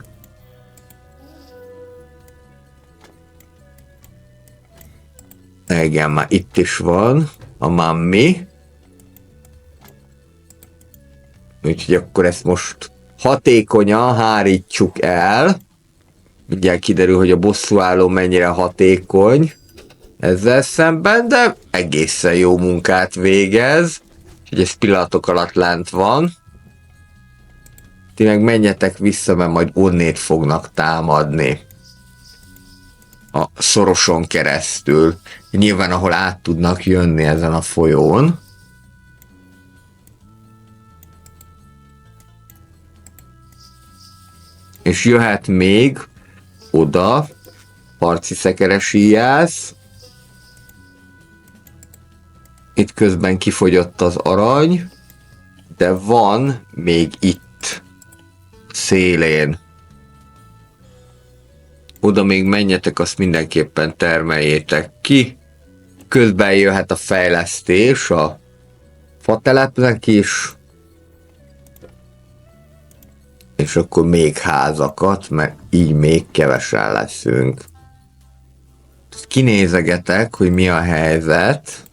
Igen, már itt is van a mummy. Úgyhogy akkor ezt most hatékonyan hárítsuk el. Mindjárt kiderül, hogy a bosszúálló mennyire hatékony ezzel szemben, de egészen jó munkát végez. Úgyhogy ez pillanatok alatt lent van. Ti meg menjetek vissza, mert majd onnét fognak támadni. A szoroson keresztül. Nyilván, ahol át tudnak jönni ezen a folyón. És jöhet még oda harci szekeres íjász. Itt közben kifogyott az arany, de van még itt szélén. Oda még menjetek, azt mindenképpen termeljétek ki. Közben jöhet a fejlesztés a fatelepnek is. És akkor még házakat, mert így még kevesen leszünk. Kinézegetek, hogy mi a helyzet.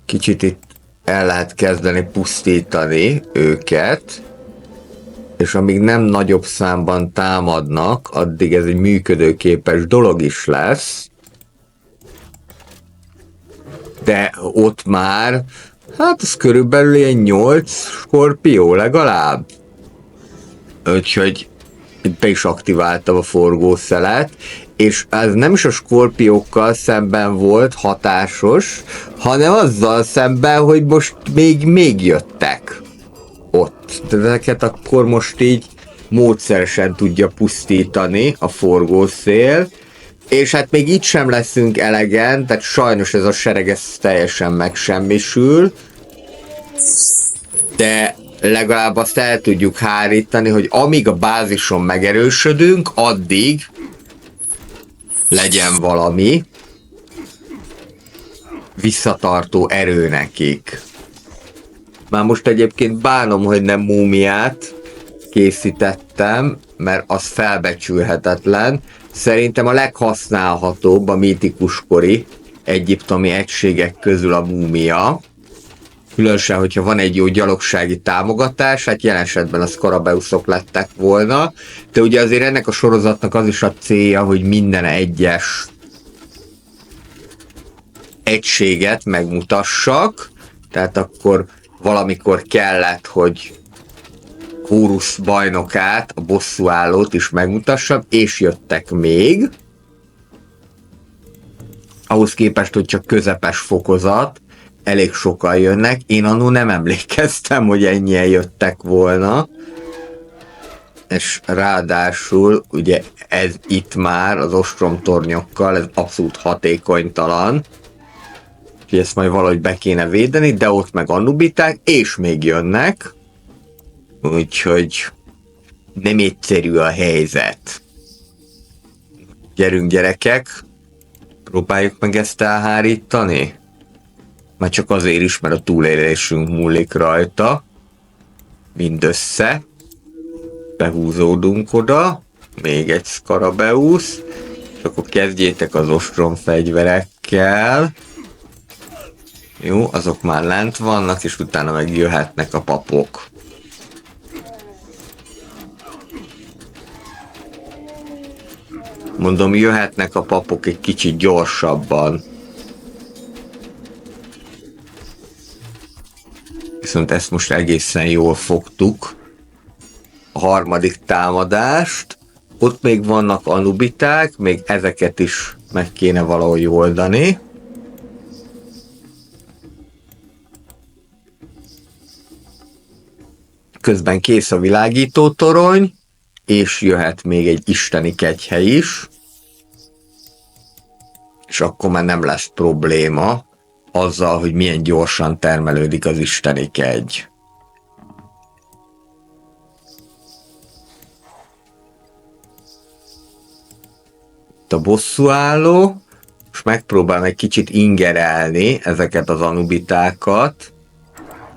Kicsit itt el lehet kezdeni pusztítani őket. És amíg nem nagyobb számban támadnak, addig ez egy működőképes dolog is lesz. De ott már, hát ez körülbelül ilyen 8 skorpió legalább. Úgyhogy itt be is aktiváltam a forgószelet, és ez nem is a skorpiókkal szemben volt hatásos, hanem azzal szemben, hogy most még jöttek ott. De ezeket akkor most így módszeresen tudja pusztítani a forgószél, és hát még itt sem leszünk elegen, tehát sajnos ez a sereg ez teljesen megsemmisül, de legalább azt el tudjuk hárítani, hogy amíg a bázison megerősödünk, addig legyen valami visszatartó erő nekik. Már most egyébként bánom, hogy nem múmiát készítettem, mert az felbecsülhetetlen. Szerintem a leghasználhatóbb a mítikuskori egyiptomi egységek közül a múmia. Különösen, hogyha van egy jó gyalogsági támogatás, hát jelen esetben a szkarabeuszok lettek volna, de ugye azért ennek a sorozatnak az is a célja, hogy minden egyes egységet megmutassak, tehát akkor valamikor kellett, hogy Hórusz bajnokát, a bosszúállót is megmutassam, és jöttek még. Ahhoz képest, hogy csak közepes fokozat, elég sokan jönnek. Én annól nem emlékeztem, hogy ennyien jöttek volna. És ráadásul, ugye ez itt már az ostromtornyokkal, ez abszolút hatékonytalan. Úgyhogy ezt majd valahogy be kéne védeni, de ott meg annubiták, és még jönnek. Úgyhogy nem egyszerű a helyzet. Gyerünk gyerekek, próbáljuk meg ezt elhárítani. Már csak azért is, mert a túlélésünk múlik rajta. Mindössze. Behúzódunk oda. Még egy Scarabeus. És akkor kezdjétek az ostrom fegyverekkel. Jó, azok már lent vannak, és utána meg jöhetnek a papok. Mondom, jöhetnek a papok egy kicsit gyorsabban. Viszont ezt most egészen jól fogtuk. A harmadik támadást. Ott még vannak anubiták, még ezeket is meg kéne valahogy oldani. Közben kész a világító torony, és jöhet még egy isteni kegyhely is. És akkor már nem lesz probléma azzal, hogy milyen gyorsan termelődik az isteni kegy. Itt a bosszúálló, és megpróbálom egy kicsit ingerelni ezeket az anubitákat.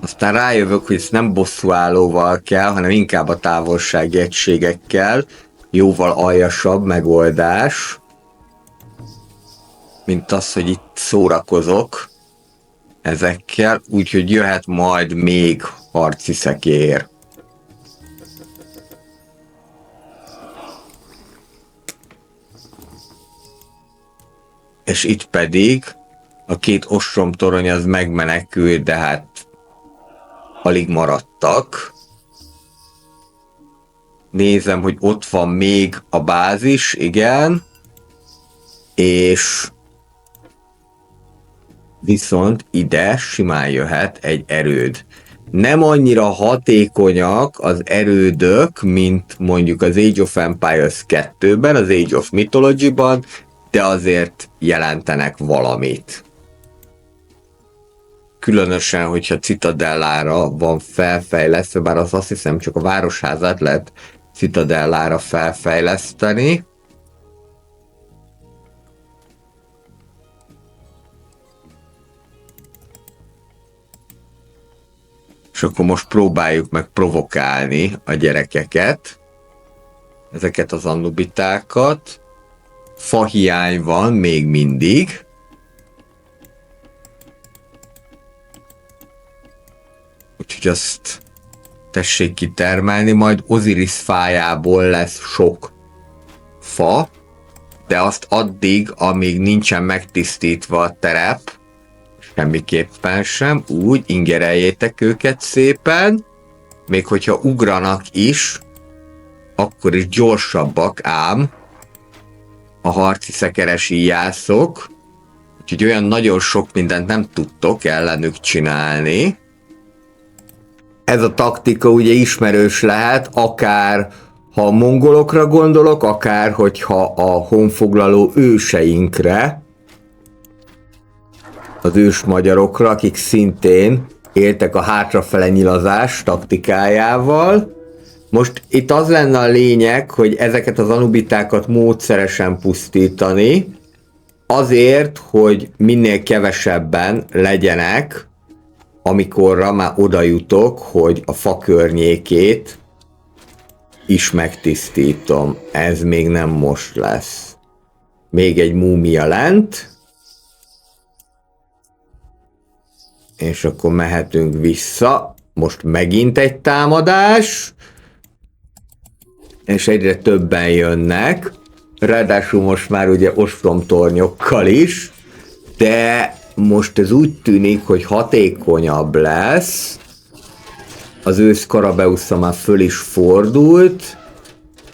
Aztán rájövök, hogy ez nem bosszúállóval kell, hanem inkább a távolsági egységekkel. Jóval aljasabb megoldás, mint az, hogy itt szórakozok ezekkel, úgyhogy jöhet majd még harci szekér. És itt pedig a két ostromtorony az megmenekült, de hát alig maradtak. Nézem, hogy ott van még a bázis, igen. És viszont ide simán jöhet egy erőd. Nem annyira hatékonyak az erődök, mint mondjuk az Age of Empires 2-ben, az Age of Mythology-ban, de azért jelentenek valamit. Különösen, hogyha Citadellára van felfejlesztve, bár az azt hiszem csak a városházát lehet Citadellára felfejleszteni. És akkor most próbáljuk meg provokálni a gyerekeket, ezeket az anubitákat. Fahiány van még mindig. Úgyhogy azt tessék kitermelni, majd Osiris fájából lesz sok fa, de azt addig, amíg nincsen megtisztítva a terep, semmiképpen sem, úgy ingereljétek őket szépen, még hogyha ugranak is, akkor is gyorsabbak ám a harci szekeres íjászok, úgyhogy olyan nagyon sok mindent nem tudtok ellenük csinálni. Ez a taktika ugye ismerős lehet, akár ha a mongolokra gondolok, akár hogyha a honfoglaló őseinkre, az ősmagyarokra, akik szintén éltek a hátrafele nyilazás taktikájával. Most itt az lenne a lényeg, hogy ezeket az anubitákat módszeresen pusztítani, azért, hogy minél kevesebben legyenek, amikorra már oda jutok, hogy a fa környékét is megtisztítom. Ez még nem most lesz. Még egy múmia lent. És akkor mehetünk vissza. Most megint egy támadás. És egyre többen jönnek. Ráadásul most már ugye ostromtornyokkal is. De most ez úgy tűnik, hogy hatékonyabb lesz. Az ő Scarabeusza már föl is fordult.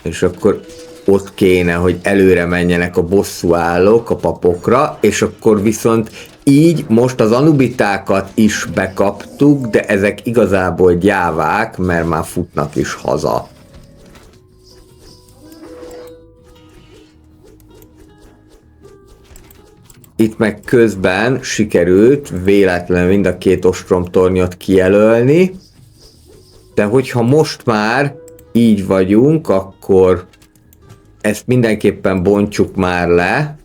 És akkor ott kéne, hogy előre menjenek a bosszúállók a papokra. És akkor viszont így most az anubitákat is bekaptuk, de ezek igazából gyávák, mert már futnak is haza. Itt meg közben sikerült véletlenül mind a két ostromtornyot kijelölni, de hogyha most már így vagyunk, akkor ezt mindenképpen bontsuk már le.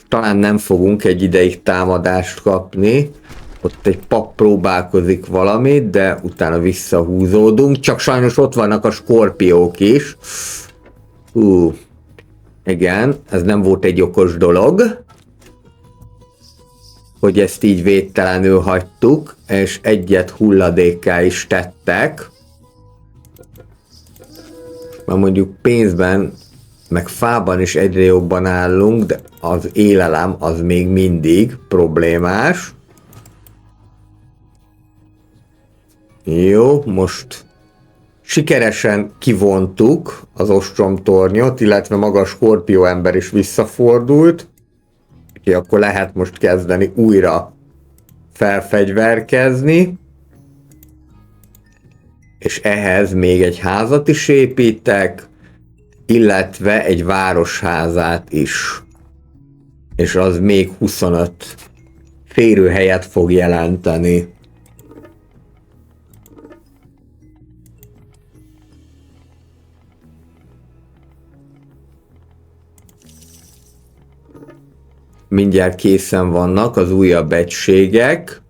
Talán nem fogunk egy ideig támadást kapni. Ott egy pap próbálkozik valamit, de utána visszahúzódunk. Csak sajnos ott vannak a skorpiók is. Igen, ez nem volt egy okos dolog, hogy ezt így védtelenül hagytuk, és egyet hulladékká is tettek. Mert mondjuk pénzben, meg fában is egyre jobban állunk, de az élelem az még mindig problémás. Jó, most sikeresen kivontuk az ostromtornyot, illetve maga a skorpió ember is visszafordult. Úgyhogy akkor lehet most kezdeni újra felfegyverkezni. És ehhez még egy házat is építek, illetve egy városházát is. És az még 25 férőhelyet fog jelenteni. Mindjárt készen vannak az újabb egységek.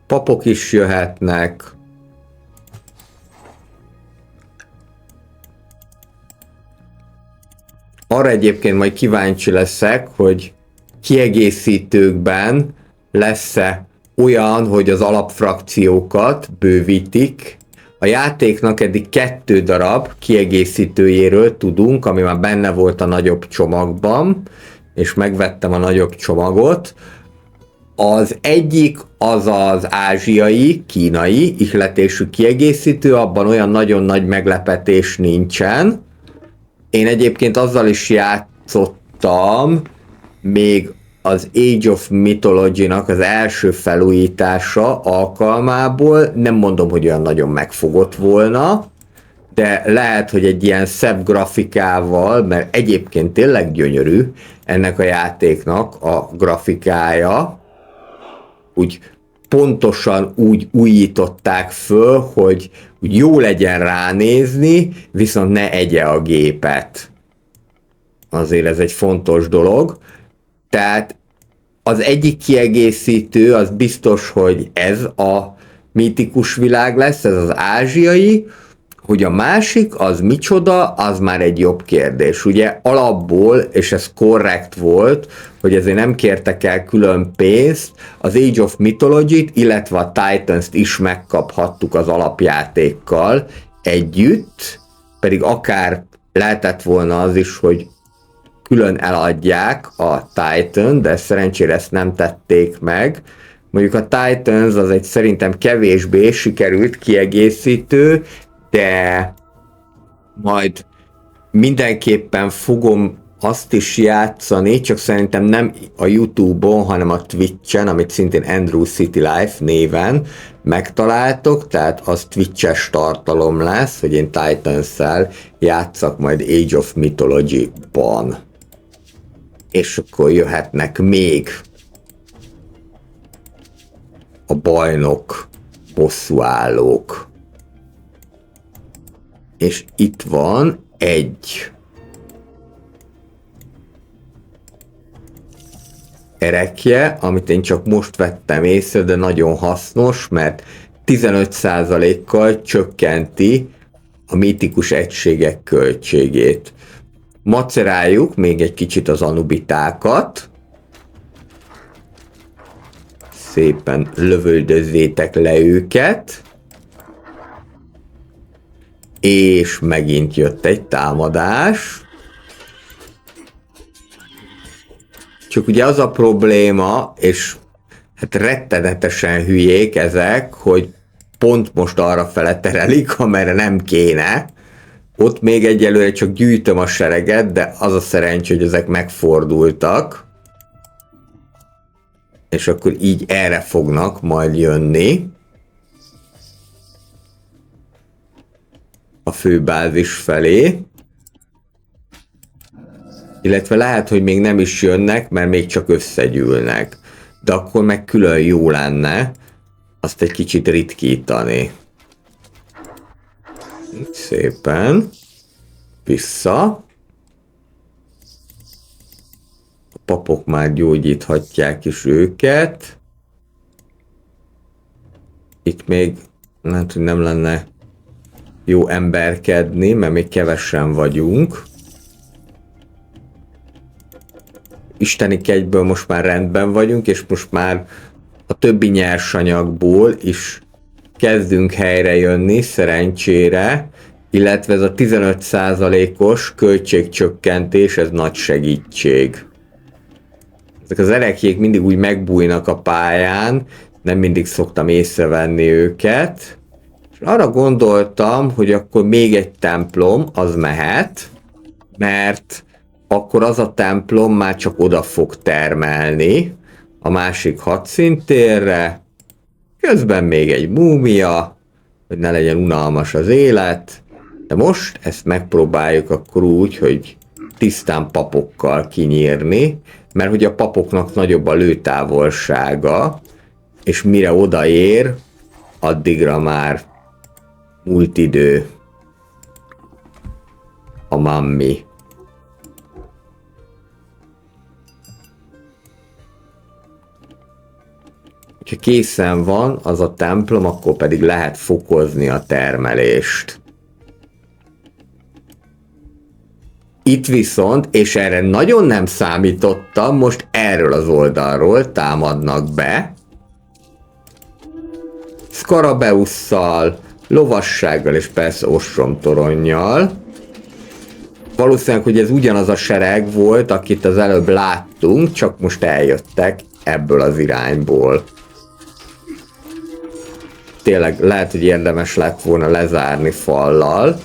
Papok is jöhetnek. Arra egyébként majd kíváncsi leszek, hogy kiegészítőkben lesz-e olyan, hogy az alapfrakciókat bővítik. A játéknak eddig 2 darab kiegészítőjéről tudunk, ami már benne volt a nagyobb csomagban, és megvettem a nagyobb csomagot. Az egyik az az ázsiai, kínai ihletésű kiegészítő, abban olyan nagyon nagy meglepetés nincsen. Én egyébként azzal is játszottam, még az Age of Mythology-nak az első felújítása alkalmából, nem mondom, hogy olyan nagyon megfogott volna, de lehet, hogy egy ilyen szebb grafikával, mert egyébként tényleg gyönyörű ennek a játéknak a grafikája, úgy pontosan úgy újították föl, hogy úgy jó legyen ránézni, viszont ne egye a gépet. Azért ez egy fontos dolog. Tehát az egyik kiegészítő, az biztos, hogy ez a mítikus világ lesz, ez az ázsiai, hogy a másik az micsoda, az már egy jobb kérdés. Ugye alapból, és ez korrekt volt, hogy ezért nem kértek el külön pénzt, az Age of Mythology-t, illetve a Titans-t is megkaphattuk az alapjátékkal együtt, pedig akár lehetett volna az is, hogy külön eladják a Titan, de szerencsére ezt nem tették meg. Mondjuk a Titans az egy szerintem kevésbé sikerült kiegészítő, de majd mindenképpen fogom azt is játszani, csak szerintem nem a YouTube-on, hanem a Twitch-en, amit szintén Andrew City Life néven megtaláltok, tehát az Twitch-es tartalom lesz, hogy én Titans-szel játszak majd Age of Mythology-ban. És akkor jöhetnek még a bajnok bosszúállók. És itt van egy erekje, amit én csak most vettem észre, de nagyon hasznos, mert 15%-kal csökkenti a mítikus egységek költségét. Maceráljuk még egy kicsit az anubitákat. Szépen lövöldözzétek le őket. És megint jött egy támadás. Csak ugye az a probléma, és hát rettenetesen hülyék ezek, hogy pont most arra fele terelik, amerre nem kéne. Ott még egyelőre csak gyűjtöm a sereget, de az a szerencsé, hogy ezek megfordultak. És akkor így erre fognak majd jönni. A főbázis felé. Illetve lehet, hogy még nem is jönnek, mert még csak összegyűlnek. de akkor meg külön jó lenne azt egy kicsit ritkítani. Szépen. Vissza. A papok már gyógyíthatják is őket. Itt még lehet, hogy nem lenne jó emberkedni, mert még kevesen vagyunk. Isteni kegyből most már rendben vagyunk, és most már a többi nyersanyagból is kezdünk helyre jönni, szerencsére, illetve ez a 15%-os költségcsökkentés, ez nagy segítség. Ezek az erekjék mindig úgy megbújnak a pályán, nem mindig szoktam észrevenni őket, és arra gondoltam, hogy akkor még egy templom, az mehet, mert akkor az a templom már csak oda fog termelni a másik hadszintérre, közben még egy múmia, hogy ne legyen unalmas az élet, de most ezt megpróbáljuk akkor úgy, hogy tisztán papokkal kinyírni, mert hogy a papoknak nagyobb a lőtávolsága, és mire odaér, addigra már múlt idő. A mammi. Ha készen van az a templom, akkor pedig lehet fokozni a termelést. Itt viszont, és erre nagyon nem számítottam, most erről az oldalról támadnak be. Skarabeusszal, lovassággal és persze ostromtoronnyal. Valószínűleg, hogy ez ugyanaz a sereg volt, akit az előbb láttunk, csak most eljöttek ebből az irányból. Tényleg lehet, hogy érdemes lett volna lezárni fallal,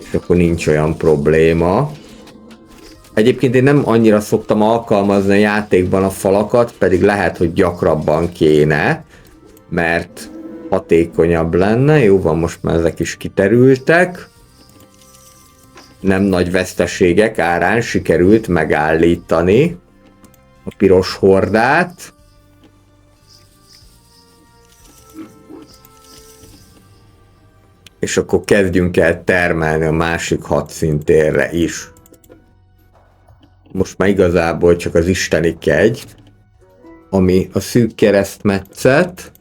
és akkor nincs olyan probléma. Egyébként én nem annyira szoktam alkalmazni a játékban a falakat, pedig lehet, hogy gyakrabban kéne, mert hatékonyabb lenne. Jó van, most már ezek is kiterültek. Nem nagy veszteségek árán sikerült megállítani a piros hordát. És akkor kezdjünk el termelni a másik hadszintérre is. Most már igazából csak az isteni kegy, ami a szűk keresztmetszet.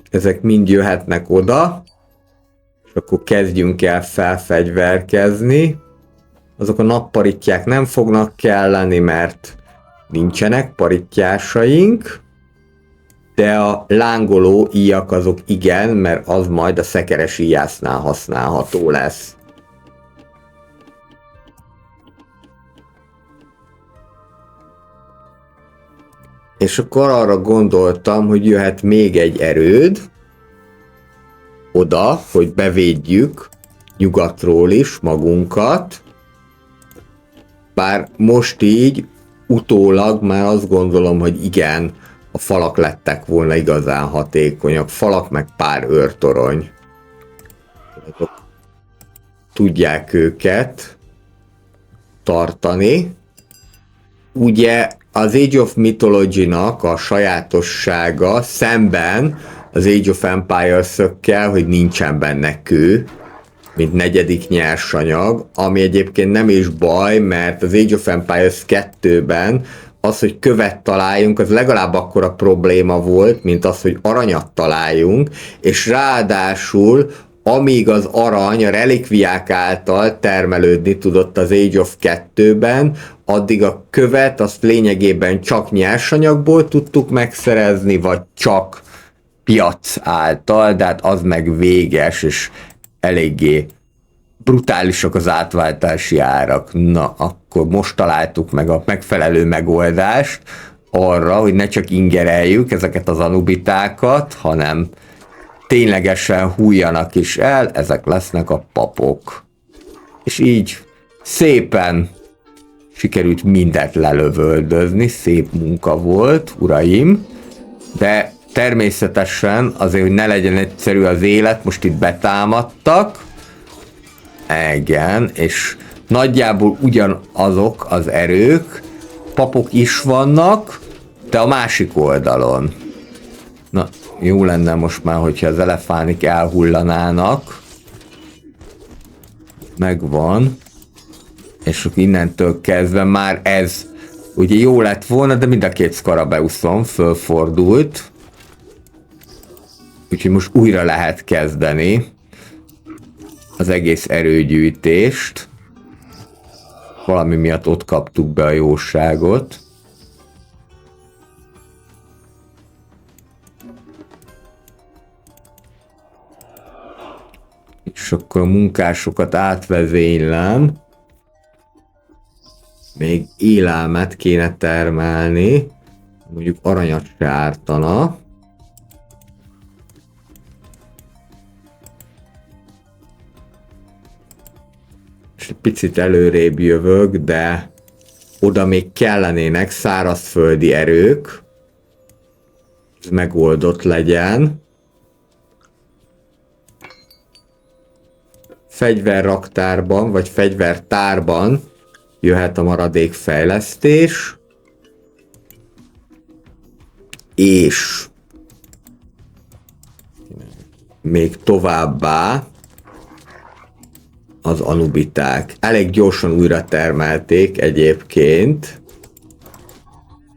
Ezek mind jöhetnek oda, és akkor kezdjünk el felfegyverkezni. Azok a napparittyák nem fognak kelleni, mert nincsenek parittyásaink, de a lángoló íjak azok igen, mert az majd a szekeres íjásznál használható lesz. És akkor arra gondoltam, hogy jöhet még egy erőd oda, hogy bevédjük nyugatról is magunkat. Bár most így utólag már azt gondolom, hogy igen, a falak lettek volna igazán hatékonyak. Falak meg pár őrtorony. Tudják őket tartani. Ugye az Age of Mythology-nak a sajátossága szemben az Age of Empires-ökkel, hogy nincsen benne kő, mint negyedik nyersanyag, ami egyébként nem is baj, mert az Age of Empires 2-ben az, hogy követ találjunk, az legalább akkora probléma volt, mint az, hogy aranyat találjunk, és ráadásul amíg az arany a relikviák által termelődni tudott az Age of 2-ben, addig a követ azt lényegében csak nyersanyagból tudtuk megszerezni, vagy csak piac által, de hát az meg véges, és eléggé brutálisak az átváltási árak. Na, akkor most találtuk meg a megfelelő megoldást arra, hogy ne csak ingereljük ezeket az anubitákat, hanem ténylegesen hújjanak is el, ezek lesznek a papok. És így szépen sikerült mindent lelövöldözni, szép munka volt, uraim, de természetesen azért, hogy ne legyen egyszerű az élet, most itt betámadtak, igen, és nagyjából ugyanazok az erők, papok is vannak, de a másik oldalon. Na, jó lenne most már, hogyha az elefánik elhullanának. Megvan. És innentől kezdve már ez ugye jó lett volna, de mind a két Scarabeuszon fölfordult. Úgyhogy most újra lehet kezdeni az egész erőgyűjtést. Valami miatt ott kaptuk be a jóságot. És akkor a munkásokat átvezénylem. Még élelmet kéne termelni. Mondjuk aranyat se ártana. És egy picit előrébb jövök, de oda még kellenének szárazföldi erők. Ez megoldott legyen. Fegyverraktárban, vagy fegyvertárban jöhet a maradék fejlesztés. És még továbbá az anubiták. Elég gyorsan újra termelték egyébként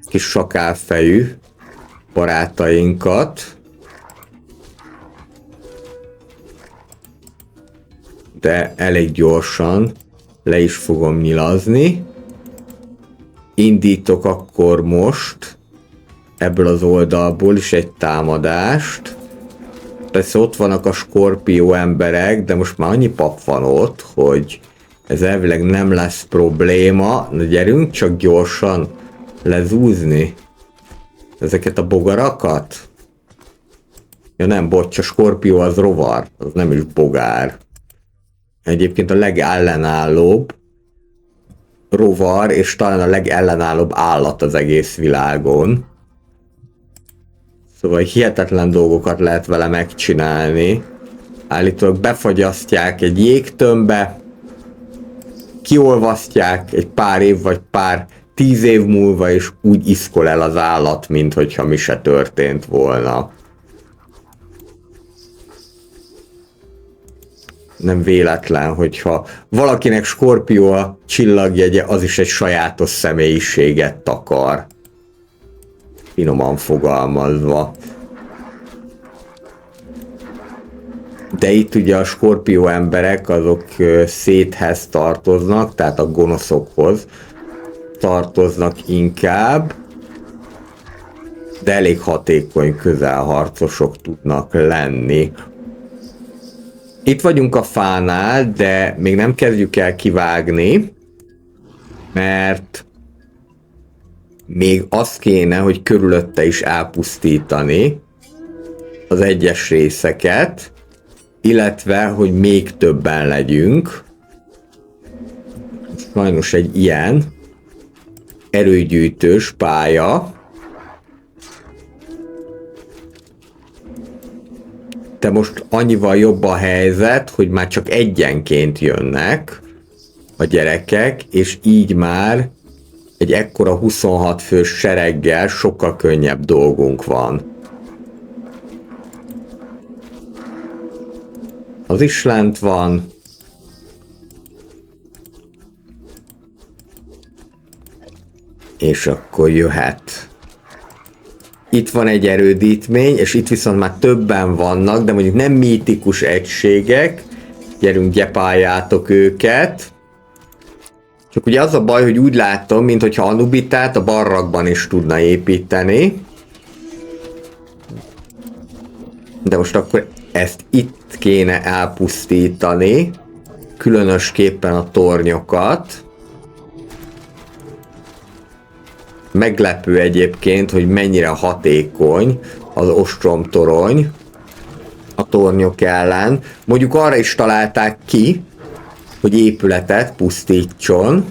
kis sakálfejű barátainkat. De elég gyorsan le is fogom nyilazni. Indítok akkor most ebből az oldalból is egy támadást. Persze ott vannak a skorpió emberek, de most már annyi pap van ott, hogy ez elvileg nem lesz probléma. Na gyerünk csak gyorsan lezúzni ezeket a bogarakat. Ja nem, bocs, a skorpió az rovar, az nem is bogár. Egyébként a legellenállóbb rovar, és talán a legellenállóbb állat az egész világon. Szóval hihetetlen dolgokat lehet vele megcsinálni. Állítólag befagyasztják egy jégtömbbe, kiolvasztják egy pár év vagy pár 10 év múlva, és úgy iszkol el az állat, mint hogyha mi se történt volna. Nem véletlen, hogyha valakinek Skorpió a csillagjegye, az is egy sajátos személyiséget takar. Finoman fogalmazva. De itt ugye a Skorpió emberek azok Széthez tartoznak, tehát a gonoszokhoz tartoznak inkább, de elég hatékony közelharcosok tudnak lenni. Itt vagyunk a fánál, de még nem kezdjük el kivágni, mert még az kéne, hogy körülötte is elpusztítani az egyes részeket, illetve, hogy még többen legyünk. Sajnos egy ilyen erőgyűjtős pálya. De most annyival jobb a helyzet, hogy már csak egyenként jönnek a gyerekek, és így már egy ekkora 26 fős sereggel sokkal könnyebb dolgunk van. Az is lent van. És akkor jöhet. Itt van egy erődítmény, és itt viszont már többen vannak, de mondjuk nem mítikus egységek. Gyerünk, gyepáljátok őket. Csak ugye az a baj, hogy úgy látom, mintha Anubitát a barrakban is tudna építeni. De most akkor ezt itt kéne elpusztítani. Különösképpen a tornyokat. Meglepő egyébként, hogy mennyire hatékony az ostromtorony a tornyok ellen. Mondjuk arra is találták ki, hogy épületet pusztítson,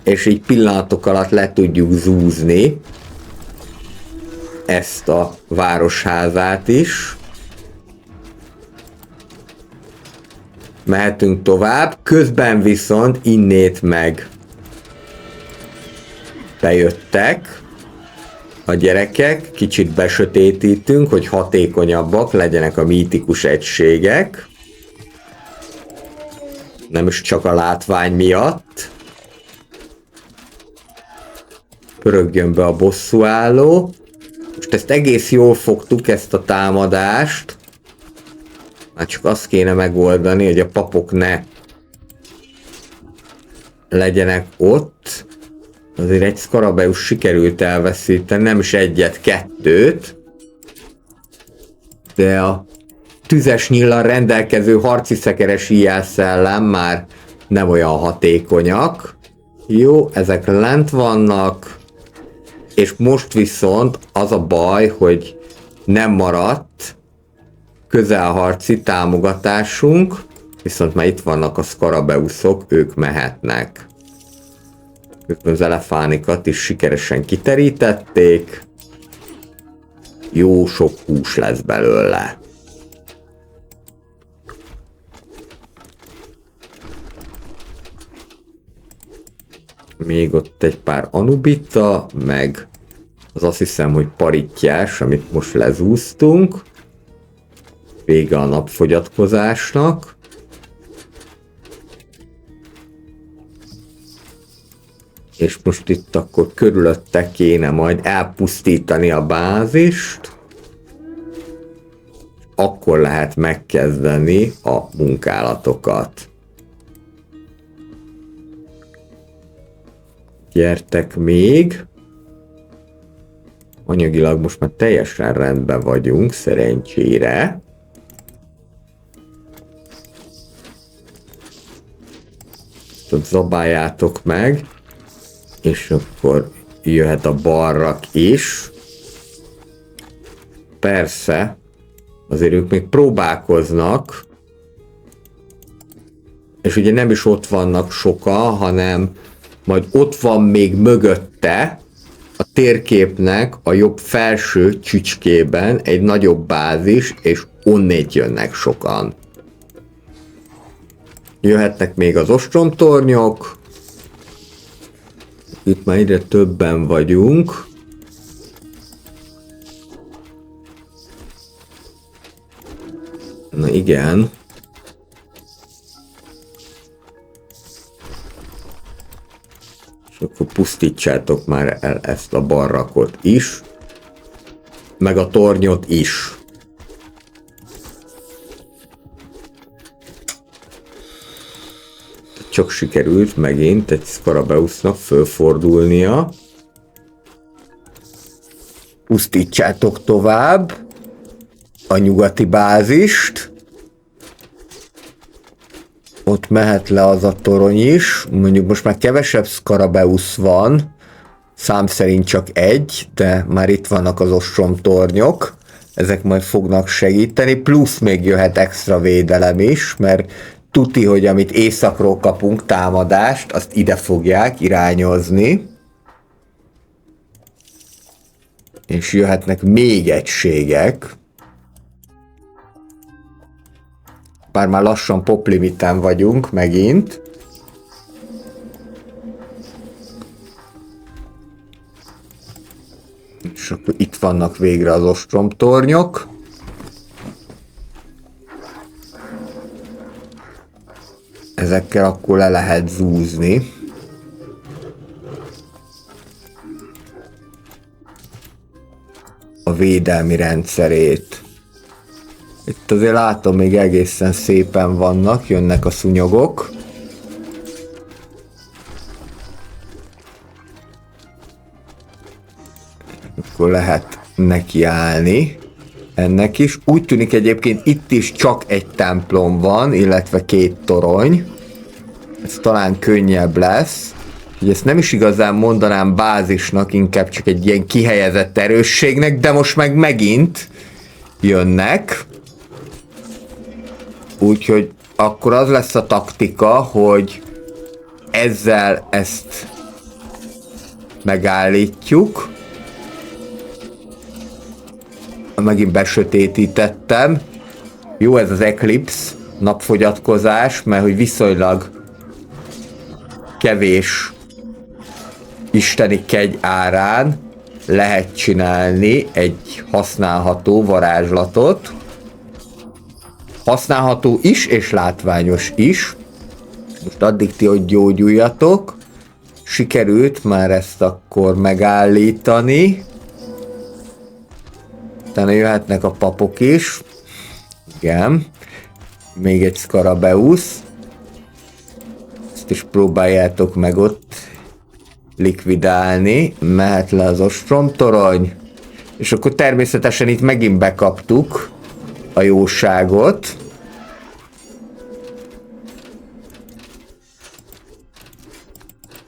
és így pillanatok alatt le tudjuk zúzni ezt a városházát is. Mehetünk tovább, közben viszont innét meg bejöttek a gyerekek, kicsit besötétítünk, hogy hatékonyabbak legyenek a mítikus egységek. Nem is csak a látvány miatt. Pörögjön be a bosszúálló. Most ezt egész jól fogtuk, ezt a támadást. Már csak azt kéne megoldani, hogy a papok ne legyenek ott. Azért egy Scarabeus sikerült elveszíteni, nem is egyet, kettőt. De a tüzes nyíllal rendelkező harci szekeres íjászellem már nem olyan hatékonyak. Jó, ezek lent vannak. És most viszont az a baj, hogy nem maradt közelharci támogatásunk, viszont már itt vannak a Scarabeusok, ők mehetnek. Az elefánikat is sikeresen kiterítették. Jó sok hús lesz belőle. Még ott egy pár anubita, meg az azt hiszem, hogy parittyás, amit most lezúztunk. Vége a napfogyatkozásnak. És most itt akkor körülötte kéne majd elpusztítani a bázist. Akkor lehet megkezdeni a munkálatokat. Gyertek még. Anyagilag most már teljesen rendben vagyunk, szerencsére. Zabáljátok meg. És akkor jöhet a barrak is. Persze, azért ők még próbálkoznak. És ugye nem is ott vannak sokan, hanem majd ott van még mögötte a térképnek a jobb felső csücskében egy nagyobb bázis, és onnét jönnek sokan. Jöhetnek még az ostromtornyok. Itt már egyre többen vagyunk. Na igen. És akkor pusztítsátok már el ezt a barrakot is. Meg a tornyot is. Csak sikerült megint egy Scarabeusnak fölfordulnia. Pusztítsátok tovább a nyugati bázist. Ott mehet le az a torony is. Mondjuk most már kevesebb Scarabeus van. Szám szerint csak egy, de már itt vannak az ostromtornyok. Ezek majd fognak segíteni. Plusz még jöhet extra védelem is, mert tuti, hogy amit északról kapunk támadást, azt ide fogják irányozni. És jöhetnek még egységek. Bár már lassan poplimiten vagyunk megint. És akkor itt vannak végre az ostromtornyok. Ezekkel akkor le lehet zúzni. A védelmi rendszerét. Itt azért látom, még egészen szépen vannak, jönnek a szúnyogok. Akkor lehet nekiállni ennek is. Úgy tűnik egyébként itt is csak egy templom van, illetve 2 torony. Ez talán könnyebb lesz. Ugye ezt nem is igazán mondanám bázisnak, inkább csak egy ilyen kihelyezett erősségnek, de most meg megint jönnek. Úgyhogy akkor az lesz a taktika, hogy ezzel ezt megállítjuk. Megint besötétítettem. Jó ez az Eclipse, napfogyatkozás, mert hogy viszonylag kevés isteni kegy árán lehet csinálni egy használható varázslatot. Használható is, és látványos is. Most addig ti, hogy gyógyuljatok. Sikerült már ezt akkor megállítani. Utána jöhetnek a papok is. Igen. Még egy Skarabeusz. Ezt is próbáljátok meg ott likvidálni. Mehet le az ostromtorony. És akkor természetesen itt megint bekaptuk a jóságot.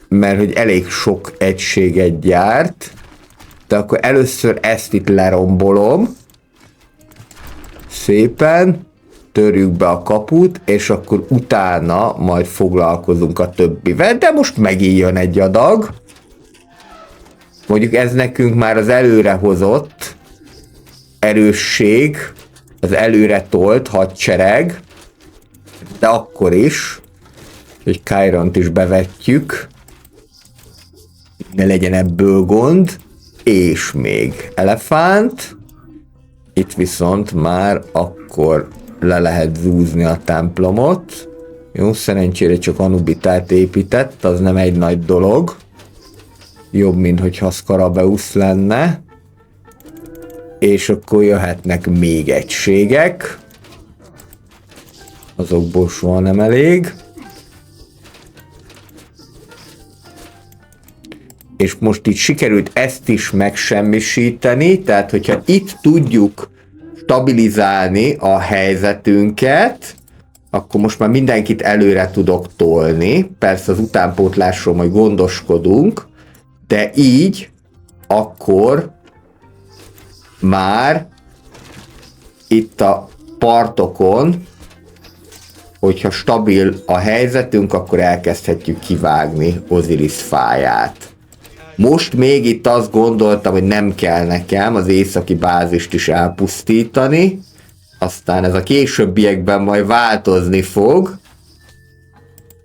Mert hogy elég sok egységet gyárt. De akkor először ezt itt lerombolom. Szépen. Törjük be a kaput, és akkor utána majd foglalkozunk a többivel. De most megint jön egy adag. Mondjuk ez nekünk már az előrehozott erősség, az előre tolt hadsereg. De akkor is, hogy Chiront is bevetjük. Ne legyen ebből gond. És még elefánt. Itt viszont már akkor le lehet zúzni a templomot. Jó, szerencsére csak Anubitát épített, az nem egy nagy dolog. Jobb, mint hogyha Skarabeusz lenne. És akkor jöhetnek még egységek. Azokból soha nem elég. És most itt sikerült ezt is megsemmisíteni, tehát hogyha itt tudjuk stabilizálni a helyzetünket, akkor most már mindenkit előre tudok tolni. Persze az utánpótlásról majd gondoskodunk, de így akkor már itt a partokon, hogyha stabil a helyzetünk, akkor elkezdhetjük kivágni Osiris fáját. Most még itt azt gondoltam, hogy nem kell nekem az északi bázist is elpusztítani, aztán ez a későbbiekben majd változni fog,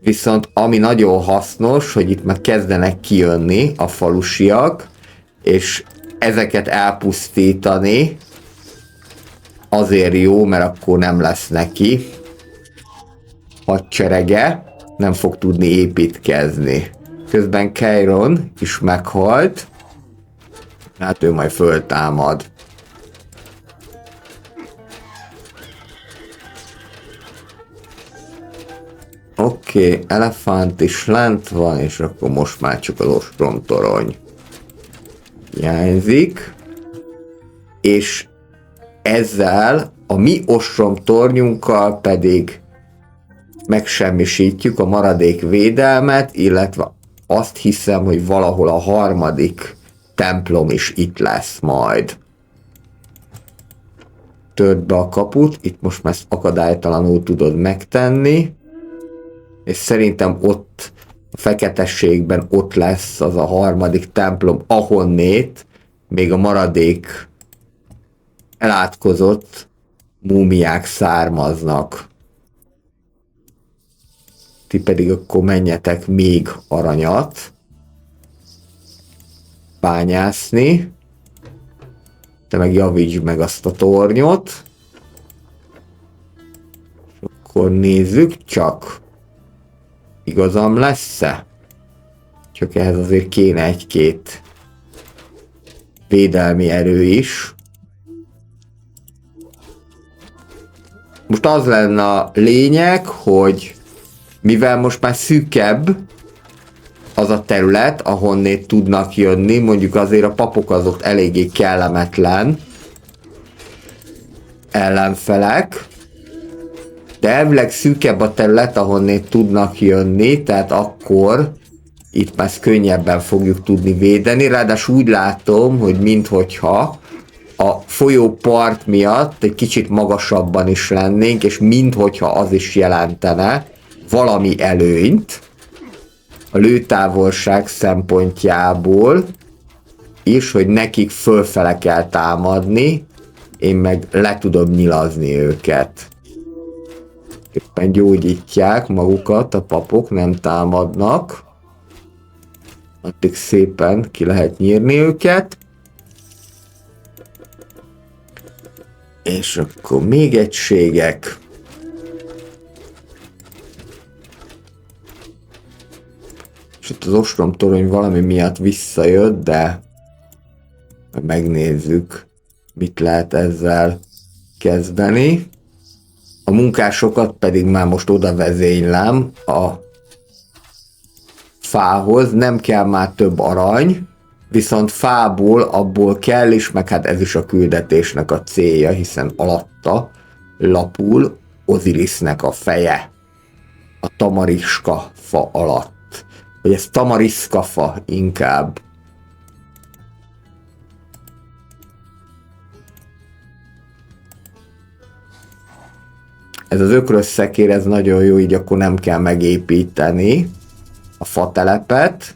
viszont ami nagyon hasznos, hogy itt már kezdenek kijönni a falusiak, és ezeket elpusztítani azért jó, mert akkor nem lesz neki hadserege, nem fog tudni építkezni. Közben Chiron is meghalt. Hát ő majd föltámad. Oké, elefánt is lent van, és akkor most már csak az ostromtorony hiányzik. És ezzel a mi ostromtornyunkkal pedig megsemmisítjük a maradék védelmet, illetve azt hiszem, hogy valahol a harmadik templom is itt lesz majd. Törd be a kaput, itt most már ezt akadálytalanul tudod megtenni, és szerintem ott a feketességben ott lesz az a harmadik templom, ahonnét még a maradék elátkozott múmiák származnak. Ti pedig akkor menjetek még aranyat bányászni. Te meg javítsd meg azt a tornyot. És akkor nézzük csak. Igazam lesz-e? Csak ehhez azért kéne egy-két védelmi erő is. Most az lenne a lényeg, hogy mivel most már szűkebb az a terület, ahonnét tudnak jönni, mondjuk azért a papok azok eléggé kellemetlen ellenfelek, de elvileg szűkebb a terület, ahonnét tudnak jönni, tehát akkor itt már könnyebben fogjuk tudni védeni, ráadásul úgy látom, hogy minthogyha a folyó part miatt egy kicsit magasabban is lennénk, és minthogyha az is jelentene valami előnyt a lőtávolság szempontjából is, hogy nekik fölfele kell támadni, én meg le tudom nyilazni őket. Éppen gyógyítják magukat, a papok nem támadnak. Addig szépen ki lehet nyírni őket. És akkor még egységek. És itt az ostromtorony valami miatt visszajött, de megnézzük, mit lehet ezzel kezdeni. A munkásokat pedig már most oda vezénylem a fához, nem kell már több arany, viszont fából abból kell is, meg hát ez is a küldetésnek a célja, hiszen alatta lapul Osirisnek a feje a tamariska fa alatt. Vagy ez tamariszka fa inkább. Ez az ökrös szekér, ez nagyon jó, így akkor nem kell megépíteni a fatelepet.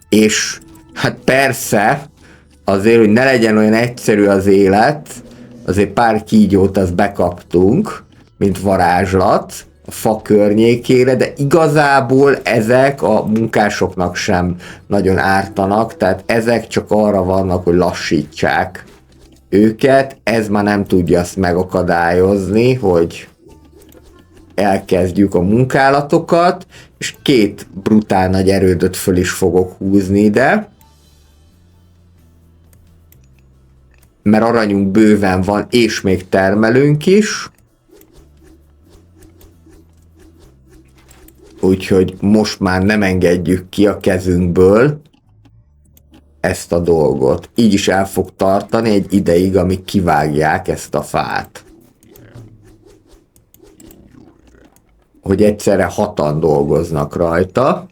És hát persze, azért, hogy ne legyen olyan egyszerű az élet, azért pár kígyót azt bekaptunk, mint varázslat a fa környékére, de igazából ezek a munkásoknak sem nagyon ártanak, tehát ezek csak arra vannak, hogy lassítsák őket, ez már nem tudja azt megakadályozni, hogy elkezdjük a munkálatokat, és 2 brutál nagy erődöt föl is fogok húzni ide, mert aranyunk bőven van, és még termelünk is, úgyhogy most már nem engedjük ki a kezünkből ezt a dolgot. Így is el fog tartani egy ideig, amíg kivágják ezt a fát. Hogy egyszerre 6-an dolgoznak rajta.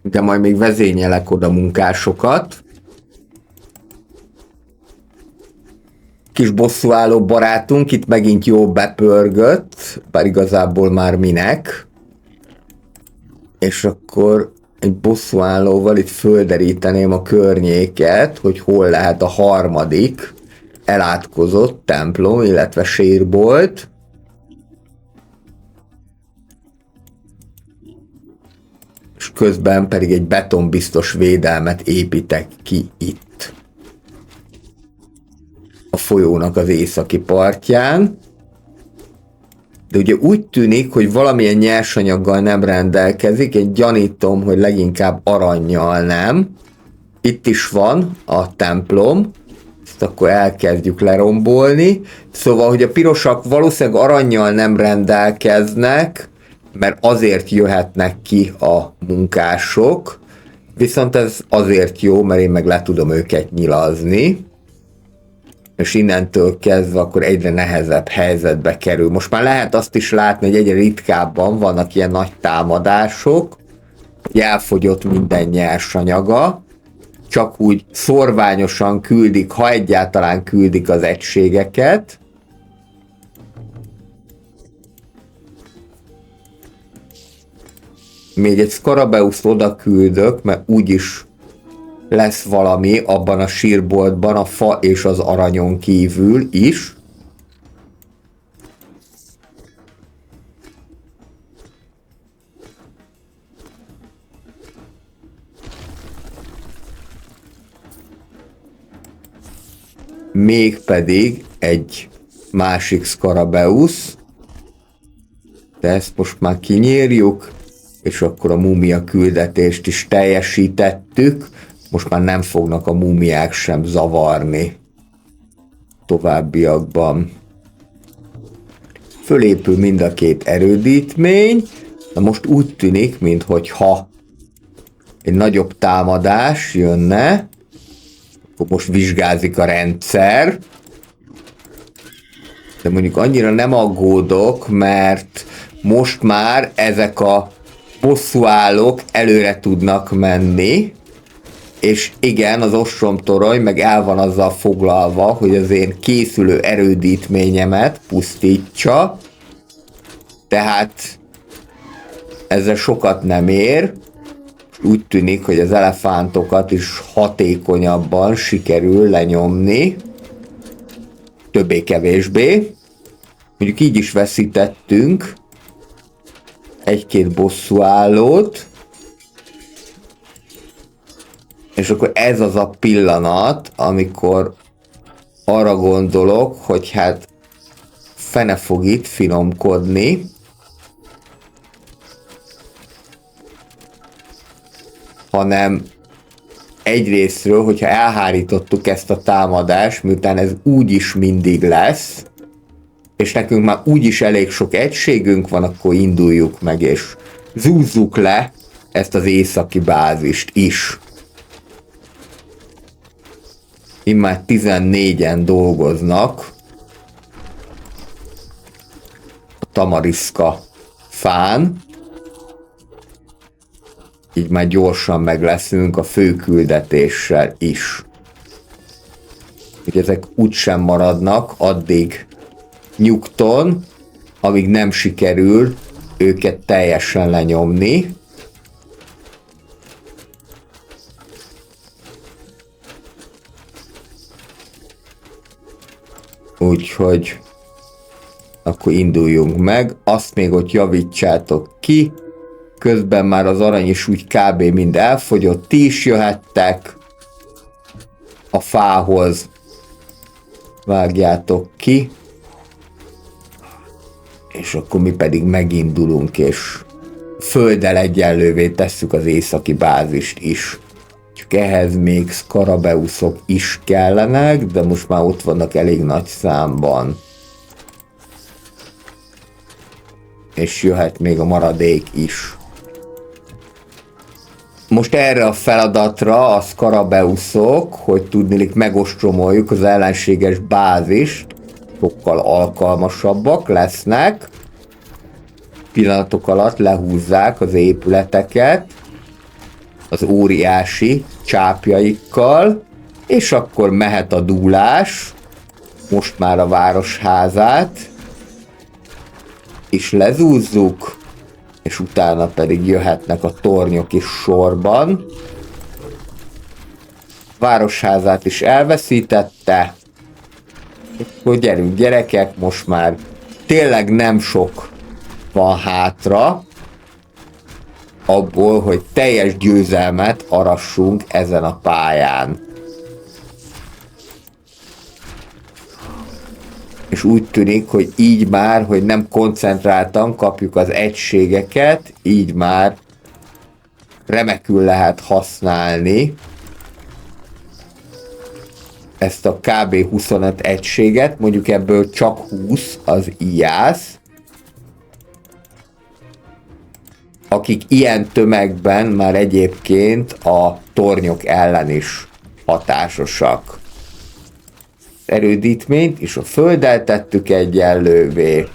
De majd még vezényelek oda munkásokat. Kis bosszúálló barátunk itt megint jó bepörgött, bár igazából már minek. És akkor egy bosszúállóval itt földeríteném a környéket, hogy hol lehet a harmadik elátkozott templom, illetve sírbolt. És közben pedig egy betonbiztos védelmet építek ki itt. A folyónak az északi partján. De ugye úgy tűnik, hogy valamilyen nyersanyaggal nem rendelkezik, én gyanítom, hogy leginkább arannyal nem. Itt is van a templom, ezt akkor elkezdjük lerombolni. Szóval, hogy a pirosak valószínűleg arannyal nem rendelkeznek, mert azért jöhetnek ki a munkások, viszont ez azért jó, mert én meg le tudom őket nyilazni, és innentől kezdve akkor egyre nehezebb helyzetbe kerül. Most már lehet azt is látni, hogy egyre ritkábban vannak ilyen nagy támadások, hogy elfogyott minden nyersanyaga, csak úgy szorványosan küldik, ha egyáltalán küldik az egységeket. Még egy Scarabeuszt oda küldök, mert úgyis lesz valami abban a sírboltban a fa és az aranyon kívül is. Mégpedig egy másik Scarabeus, de ezt most már kinyírjuk, és akkor a múmia küldetést is teljesítettük. Most már nem fognak a múmiák sem zavarni továbbiakban. Fölépül mind a 2 erődítmény, de most úgy tűnik, minthogyha egy nagyobb támadás jönne, akkor most vizsgázik a rendszer, de mondjuk annyira nem aggódok, mert most már ezek a bosszúállók előre tudnak menni, és igen, az ostromtorony meg el van azzal foglalva, hogy az én készülő erődítményemet pusztítsa, tehát ezzel sokat nem ér. Úgy tűnik, hogy az elefántokat is hatékonyabban sikerül lenyomni. Többé-kevésbé. Mondjuk így is veszítettünk egy-két bosszúállót. És akkor ez az a pillanat, amikor arra gondolok, hogy hát fene fog itt finomkodni. Hanem egyrésztről, hogyha elhárítottuk ezt a támadást, miután ez úgyis mindig lesz, és nekünk már úgyis elég sok egységünk van, akkor induljuk meg, és zúzzuk le ezt az északi bázist is. Immár 14-en dolgoznak a Tamariszka fán, így már gyorsan meg leszünk a főküldetéssel is. Hogy ezek úgysem maradnak addig nyugton, amíg nem sikerül őket teljesen lenyomni. Úgyhogy akkor induljunk meg, azt még ott javítsátok ki, közben már az arany is úgy kb. Mind elfogyott, ti is jöhettek a fához, vágjátok ki, és akkor mi pedig megindulunk, és földdel egyenlővé tesszük az északi bázist is. Csak ehhez még Skarabeuszok is kellenek, de most már ott vannak elég nagy számban. És jöhet még a maradék is. Most erre a feladatra a Skarabeuszok, hogy tudnilik megostromoljuk az ellenséges bázist, sokkal alkalmasabbak lesznek. Pillanatok alatt lehúzzák az épületeket az óriási csápjaikkal, és akkor mehet a dúlás, most már a városházát is lezúzzuk, és utána pedig jöhetnek a tornyok is sorban. Városházát is elveszítette, akkor gyerünk gyerekek, most már tényleg nem sok van hátra, abból, hogy teljes győzelmet arassunk ezen a pályán. És úgy tűnik, hogy így már, hogy nem koncentráltan kapjuk az egységeket, így már remekül lehet használni ezt a kb. 25 egységet, mondjuk ebből csak 20 az Ijász, akik ilyen tömegben már egyébként a tornyok ellen is hatásosak. Erődítményt és a földdel tettük egyenlővé,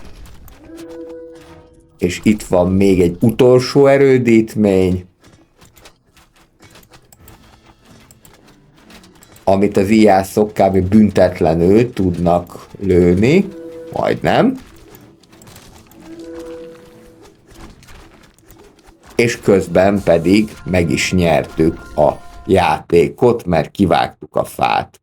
és itt van még egy utolsó erődítmény, amit az ijászok kb. Büntetlenül tudnak lőni, majdnem. És közben pedig meg is nyertük a játékot, mert kivágtuk a fát.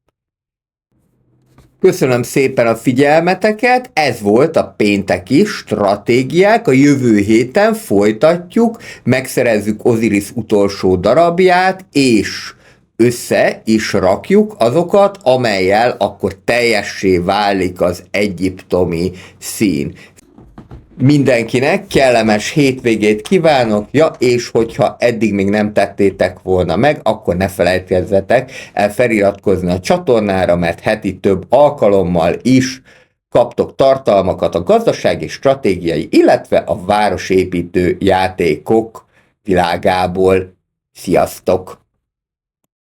Köszönöm szépen a figyelmeteket, ez volt a pénteki stratégiák, a jövő héten folytatjuk, megszerezzük Osiris utolsó darabját, és össze is rakjuk azokat, amellyel akkor teljessé válik az egyiptomi szín. Mindenkinek kellemes hétvégét kívánok, és hogyha eddig még nem tettétek volna meg, akkor ne felejtkezzetek el feliratkozni a csatornára, mert heti több alkalommal is kaptok tartalmakat a gazdasági, stratégiai, illetve a városépítő játékok világából. Sziasztok!